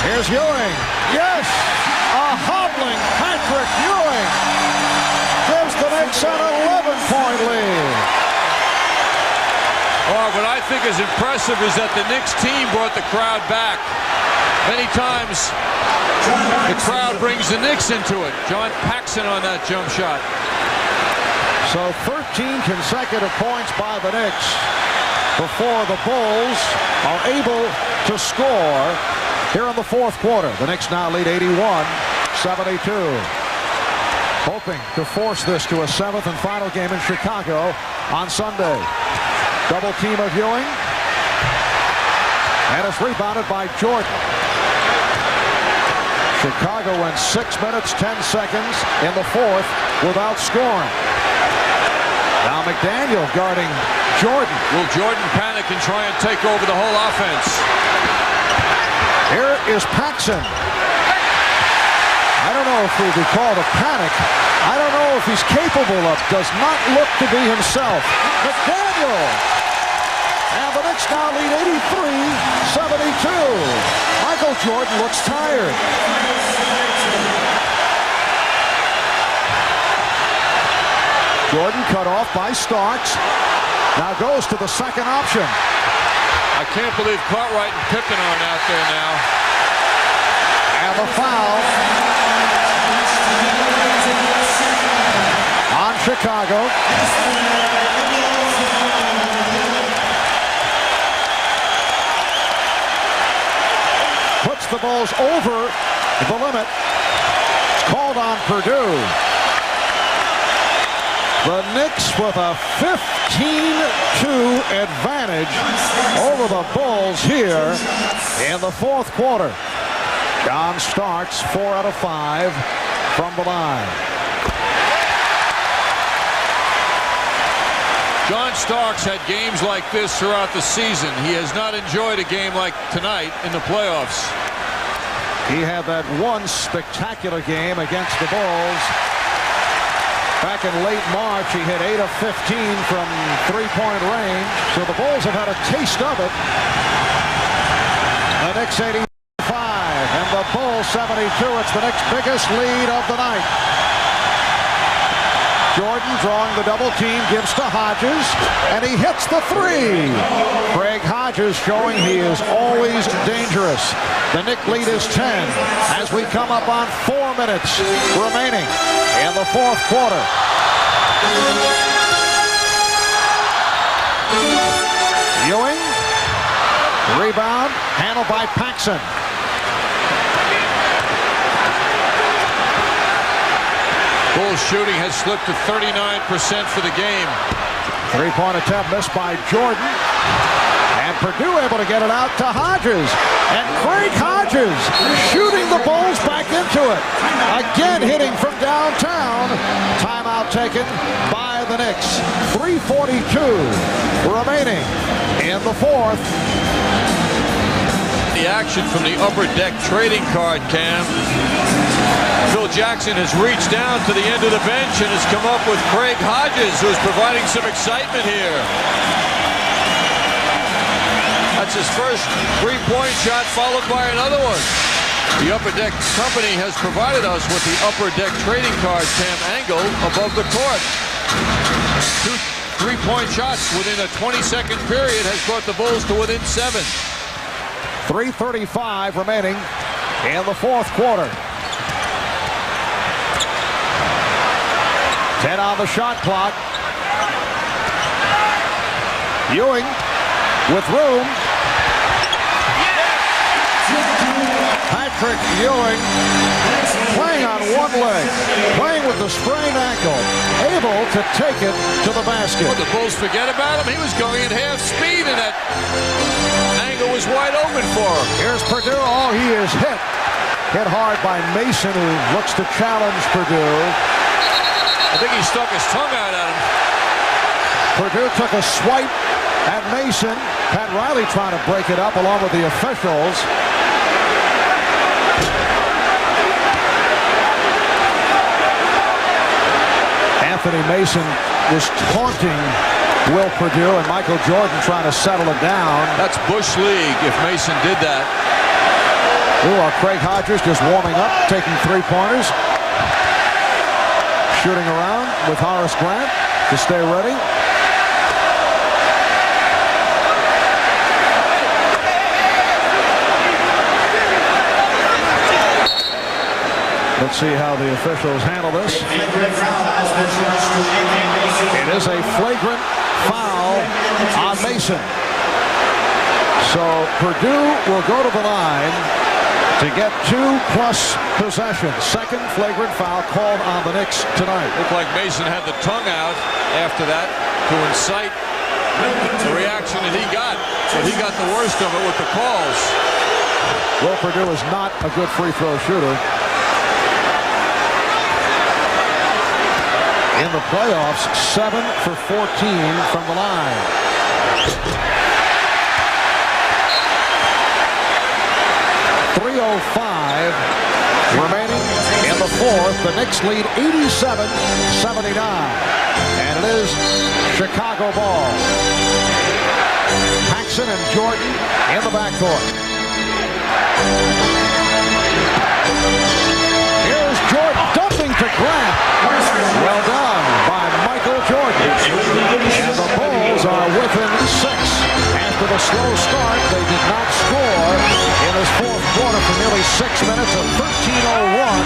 Here's Ewing. Yes! A hobbling Patrick Ewing gives the Knicks an 11-point lead. Oh, what I think is impressive is that the Knicks team brought the crowd back. Many times, the crowd brings the Knicks into it. John Paxson on that jump shot. So 13 consecutive points by the Knicks before the Bulls are able to score here in the fourth quarter. The Knicks now lead 81-72. Hoping to force this to a seventh and final game in Chicago on Sunday. Double team of Ewing. And it's rebounded by Jordan. Chicago went 6 minutes, 10 seconds in the fourth without scoring. Now McDaniel guarding Jordan. Will Jordan panic and try and take over the whole offense? Here is Paxson. I don't know if we could call it a panic. I don't know if he's capable of. Does not look to be himself. McDaniel. And the Knicks now lead 83-72. Michael Jordan looks tired. Jordan cut off by Starks. Now goes to the second option. I can't believe Cartwright and Pippen aren't out there now. And the foul on Chicago. Puts the Bulls over the limit. It's called on Perdue. The Knicks with a 15-2 advantage over the Bulls here in the fourth quarter. John Starks 4 out of 5 from the line. John Starks had games like this throughout the season. He has not enjoyed a game like tonight in the playoffs. He had that one spectacular game against the Bulls. Back in late March, he hit 8 of 15 from three-point range. So the Bulls have had a taste of it. The Knicks 85 and the Bulls 72. It's the Knicks' biggest lead of the night. Jordan drawing the double team, gives to Hodges, and he hits the three. Craig Hodges Hodges showing he is always dangerous. The Knicks lead is 10 as we come up on 4 minutes remaining in the fourth quarter. Ewing, rebound, handled by Paxson. Bulls shooting has slipped to 39% for the game. Three-point attempt missed by Jordan. And Purdue able to get it out to Hodges. And Craig Hodges shooting the Bulls back into it. Again hitting from downtown. Timeout taken by the Knicks. 3:42 remaining in the fourth. The action from the upper deck trading card, Cam. Phil Jackson has reached down to the end of the bench and has come up with Craig Hodges, who is providing some excitement here. That's his first three-point shot, followed by another one. The Upper Deck Company has provided us with the Upper Deck trading card cam angle above the court. 2 three-point shots within a 20-second period has brought the Bulls to within 7. 3:35 remaining in the fourth quarter. 10 on the shot clock. Ewing with room. Patrick Ewing playing on one leg, playing with the sprained ankle, able to take it to the basket. Well, the Bulls forget about him. He was going at half speed, and that angle was wide open for him. Here's Purdue. Oh, he is hit. Hit hard by Mason, who looks to challenge Purdue. I think he stuck his tongue out at him. Purdue took a swipe at Mason. Pat Riley trying to break it up along with the officials. Anthony Mason was taunting Will Purdue, and Michael Jordan trying to settle it down. That's Bush League if Mason did that. Craig Hodges just warming up, taking three-pointers. Shooting around with Horace Grant to stay ready. Let's see how the officials handle this. It is a flagrant foul on Mason. So Purdue will go to the line to get 2+ possessions. Second flagrant foul called on the Knicks tonight. Looked like Mason had the tongue out after that to incite the reaction that he got. But he got the worst of it with the calls. Will Purdue is not a good free throw shooter. In the playoffs, 7 for 14 from the line. .305 remaining in the fourth. The Knicks lead 87-79. And it is Chicago ball. Paxson and Jordan in the backcourt. Here's Jordan dumping to Grant. Well done by Michael Jordan. And the Bulls are within 6. After the slow start, they did not score in this fourth quarter for nearly 6 minutes of 13:01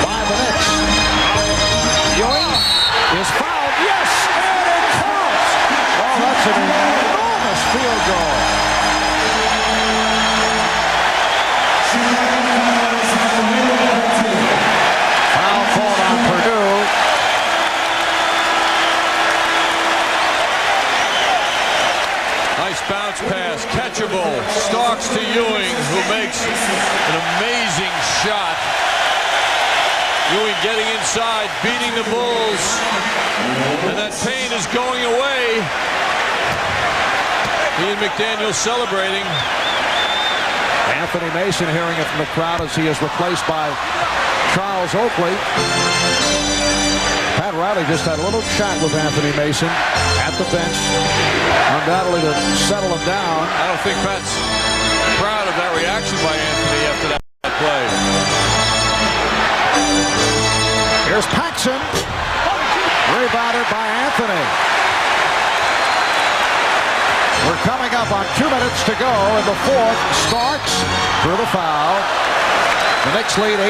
by the Knicks. Ewing is fouled. Yes, and it counts. Oh, that's an enormous field goal. Foul called on Purdue. Nice bounce pass, catchable. Starks to Ewing, who makes an amazing shot. Ewing getting inside, beating the Bulls. And that pain is going away. Ian McDaniel celebrating. Anthony Mason hearing it from the crowd as he is replaced by Charles Oakley. Pat Riley just had a little chat with Anthony Mason at the bench, undoubtedly to settle him down. I don't think Pat's proud of that reaction by Anthony after that play. Here's Paxson, rebounded by Anthony. We're coming up on 2 minutes to go in the fourth. Starks through the foul. The Knicks lead 89-81.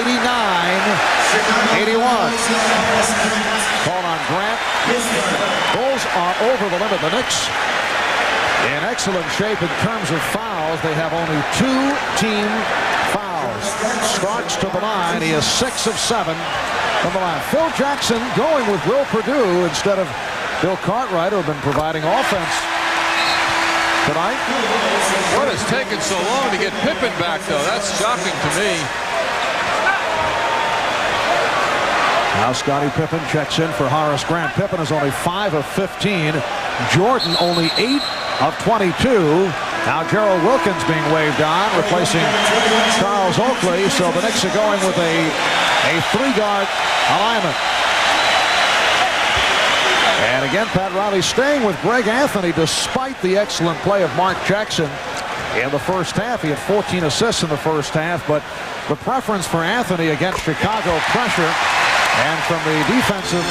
Call on Grant. Bulls are over the limit. The Knicks in excellent shape in terms of fouls. They have only 2 team fouls. Starks to the line. He is 6 of 7 from the line. Phil Jackson going with Will Perdue instead of Bill Cartwright, who have been providing offense tonight. What has taken so long to get Pippen back, though? That's shocking to me. Now Scottie Pippen checks in for Horace Grant. Pippen is only 5 of 15. Jordan only 8 of 22. Now Gerald Wilkins being waved on, replacing Charles Oakley. So the Knicks are going with a 3-guard alignment. And again, Pat Riley staying with Greg Anthony despite the excellent play of Mark Jackson in the first half. He had 14 assists in the first half, but the preference for Anthony against Chicago pressure. And from the defensive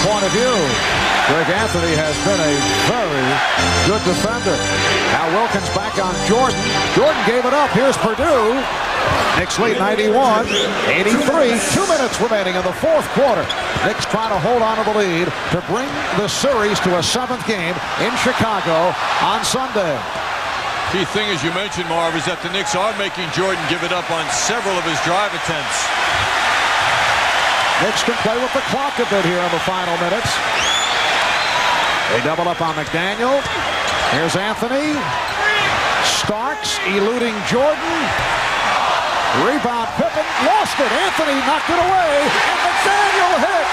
point of view, Greg Anthony has been a very good defender. Now Wilkins back on Jordan. Jordan gave it up. Here's Perdue. Knicks lead 91-83. 2 minutes remaining in the fourth quarter. Knicks trying to hold on to the lead to bring the series to a 7th game in Chicago on Sunday. Key thing, as you mentioned, Marv, is that the Knicks are making Jordan give it up on several of his drive attempts. Knicks can play with the clock a bit here in the final minutes. They double up on McDaniel. Here's Anthony. Starks eluding Jordan. Rebound Pippen. Lost it. Anthony knocked it away. And McDaniel hit.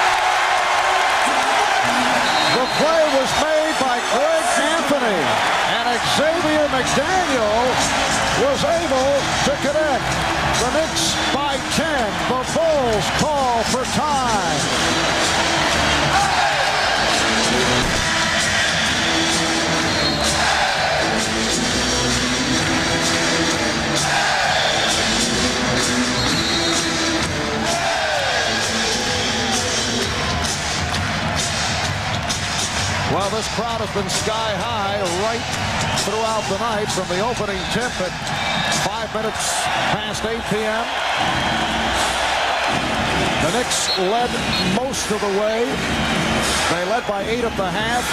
The play was made by Greg Anthony. And Xavier McDaniel was able to connect. The Knicks by 10. The Bulls call for time. Well, this crowd has been sky high right throughout the night from the opening tip at 5 minutes past 8 p.m. The Knicks led most of the way. They led by 8 at the half.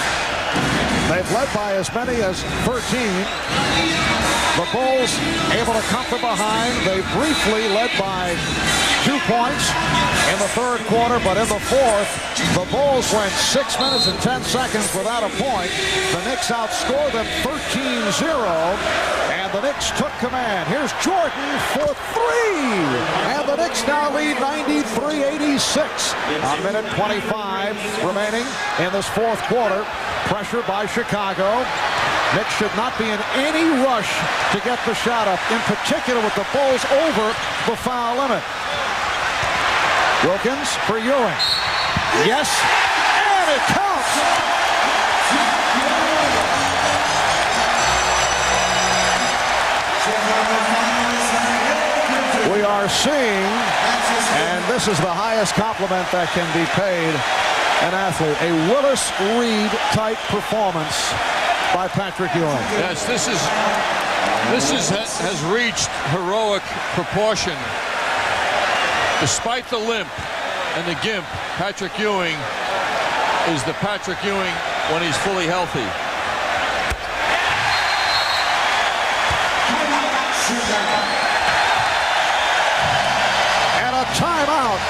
They've led by as many as 13. The Bulls able to come from behind. They briefly led by 2 points in the third quarter, but in the fourth, the Bulls went 6 minutes and 10 seconds without a point. The Knicks outscored them 13-0, and the Knicks took command. Here's Jordan for 3, and the Knicks now lead 93-86. A minute 25 remaining in this fourth quarter. Pressure by Chicago. Knicks should not be in any rush to get the shot up, in particular with the Bulls over the foul limit. Wilkins for Ewing. Yes, and it counts. We are seeing, and this is the highest compliment that can be paid an athlete, a Willis Reed type performance by Patrick Ewing. Yes, this has reached heroic proportion. Despite the limp and the gimp, Patrick Ewing is the Patrick Ewing when he's fully healthy. And a timeout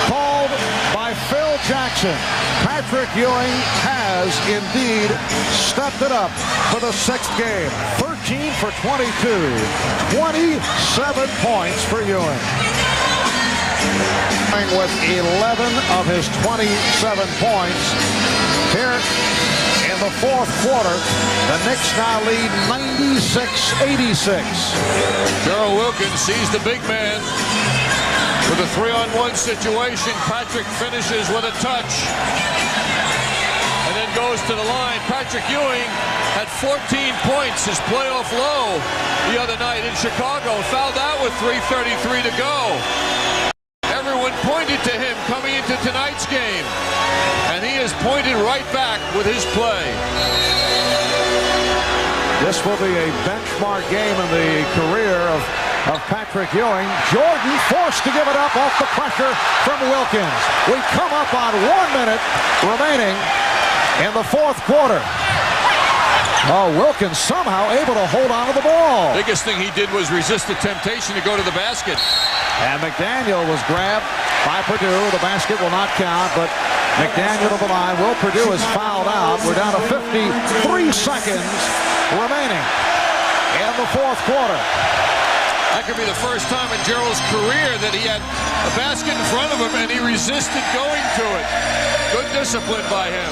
called by Phil Jackson. Patrick Ewing has indeed stepped it up for the 6th game. 13 for 22. 27 points for Ewing. With 11 of his 27 points here in the fourth quarter. The Knicks now lead 96-86. Gerald Wilkins sees the big man with a 3-on-1 situation. Patrick finishes with a touch and then goes to the line. Patrick Ewing had 14 points, his playoff low the other night in Chicago. Fouled out with 3:33 to go. Everyone pointed to him coming into tonight's game, and he has pointed right back with his play. This will be a benchmark game in the career of Patrick Ewing. Jordan forced to give it up off the pressure from Wilkins. We come up on 1 minute remaining in the fourth quarter. Oh, Wilkins somehow able to hold on to the ball. Biggest thing he did was resist the temptation to go to the basket. And McDaniel was grabbed by Purdue. The basket will not count, but McDaniel to the line. Will Purdue is fouled out. We're down to 53 seconds remaining in the fourth quarter. That could be the first time in Gerald's career that he had a basket in front of him and he resisted going to it. Good discipline by him.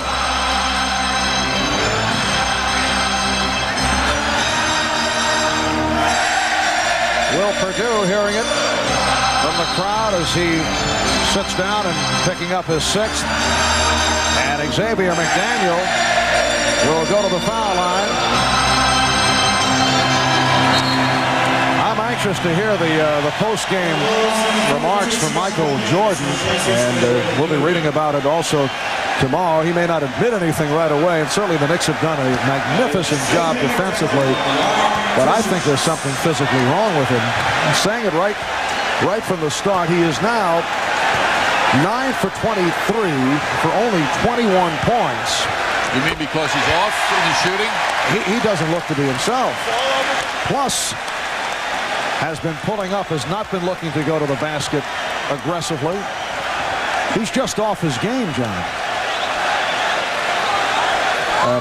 Will Purdue hearing it from the crowd as he sits down and picking up his sixth. And Xavier McDaniel will go to the foul line. I'm anxious to hear the post-game remarks from Michael Jordan, and we'll be reading about it also tomorrow. He may not admit anything right away, and certainly the Knicks have done a magnificent job defensively, but I think there's something physically wrong with him. I'm saying it right from the start. He is now 9 for 23 for only 21 points. You mean because he's off in his shooting? He doesn't look to be himself. Plus, has been pulling up, has not been looking to go to the basket aggressively. He's just off his game, John.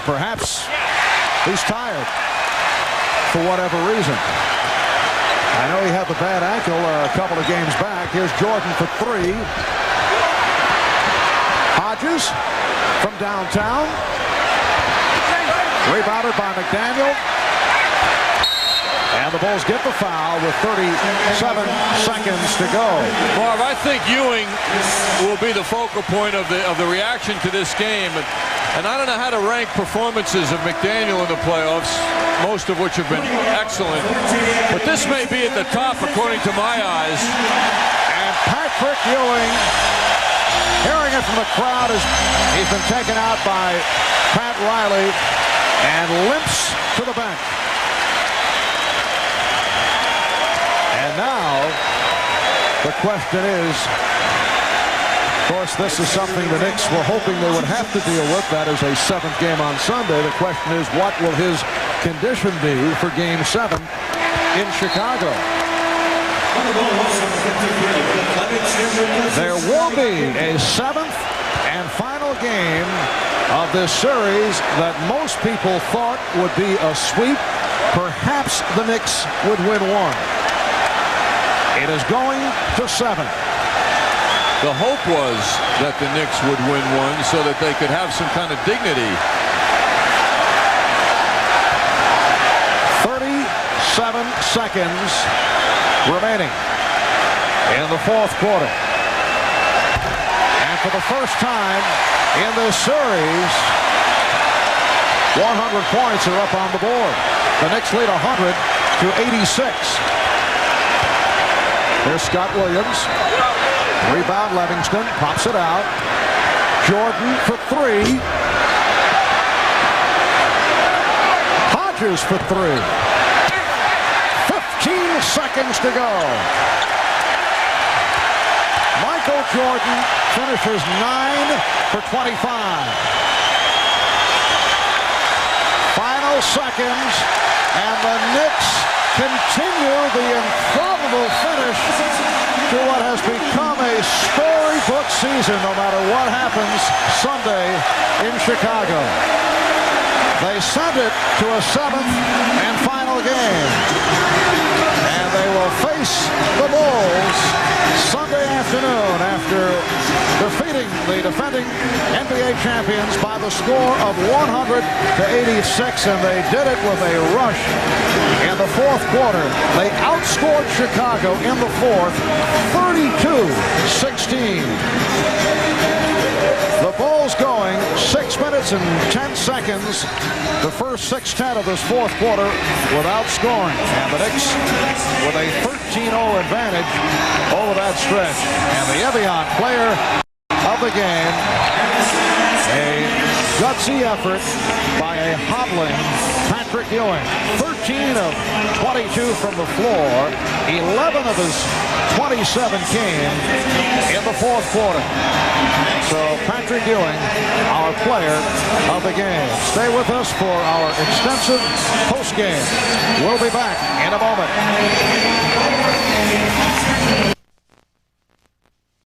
Perhaps he's tired for whatever reason. I know he had the bad ankle a couple of games back. Here's Jordan for three. Hodges from downtown. Rebounded by McDaniel. And the Bulls get the foul with 37 seconds to go. Marv, I think Ewing will be the focal point of the reaction to this game. And I don't know how to rank performances of McDaniel in the playoffs, most of which have been excellent. But this may be at the top, according to my eyes. And Patrick Ewing, hearing it from the crowd, as he's been taken out by Pat Riley and limps to the bench. And now the question is, of course, this is something the Knicks were hoping they would have to deal with. That is a seventh game on Sunday. The question is, what will his condition be for Game 7 in Chicago? There will be a seventh and final game of this series that most people thought would be a sweep. Perhaps the Knicks would win one. It is going to 7. The hope was that the Knicks would win one so that they could have some kind of dignity. 37 seconds remaining in the fourth quarter. And for the first time in this series, 100 points are up on the board. The Knicks lead 100-86. Here's Scott Williams. Rebound, Livingston pops it out. Jordan for three. Hodges for three. 15 seconds to go. Michael Jordan finishes 9 for 25. Final seconds, and the Knicks continue the improbable finish to what has become a storybook season, no matter what happens Sunday in Chicago. They send it to a seventh and final game. And they will face the Bulls Sunday afternoon after defeating the defending NBA champions by the score of 100-86, and they did it with a rush in the fourth quarter. They outscored Chicago in the fourth, 32-16. The Bulls going 6 minutes and 10 seconds, the first 6:10 of this fourth quarter without scoring. And the Knicks with a 13-0 advantage over that stretch. And the Evian player of the game, a gutsy effort by a hobbling Patrick Ewing, 13 of 22 from the floor, 11 of his 27 came in the fourth quarter. So Patrick Ewing, our player of the game. Stay with us for our extensive post game. We'll be back in a moment.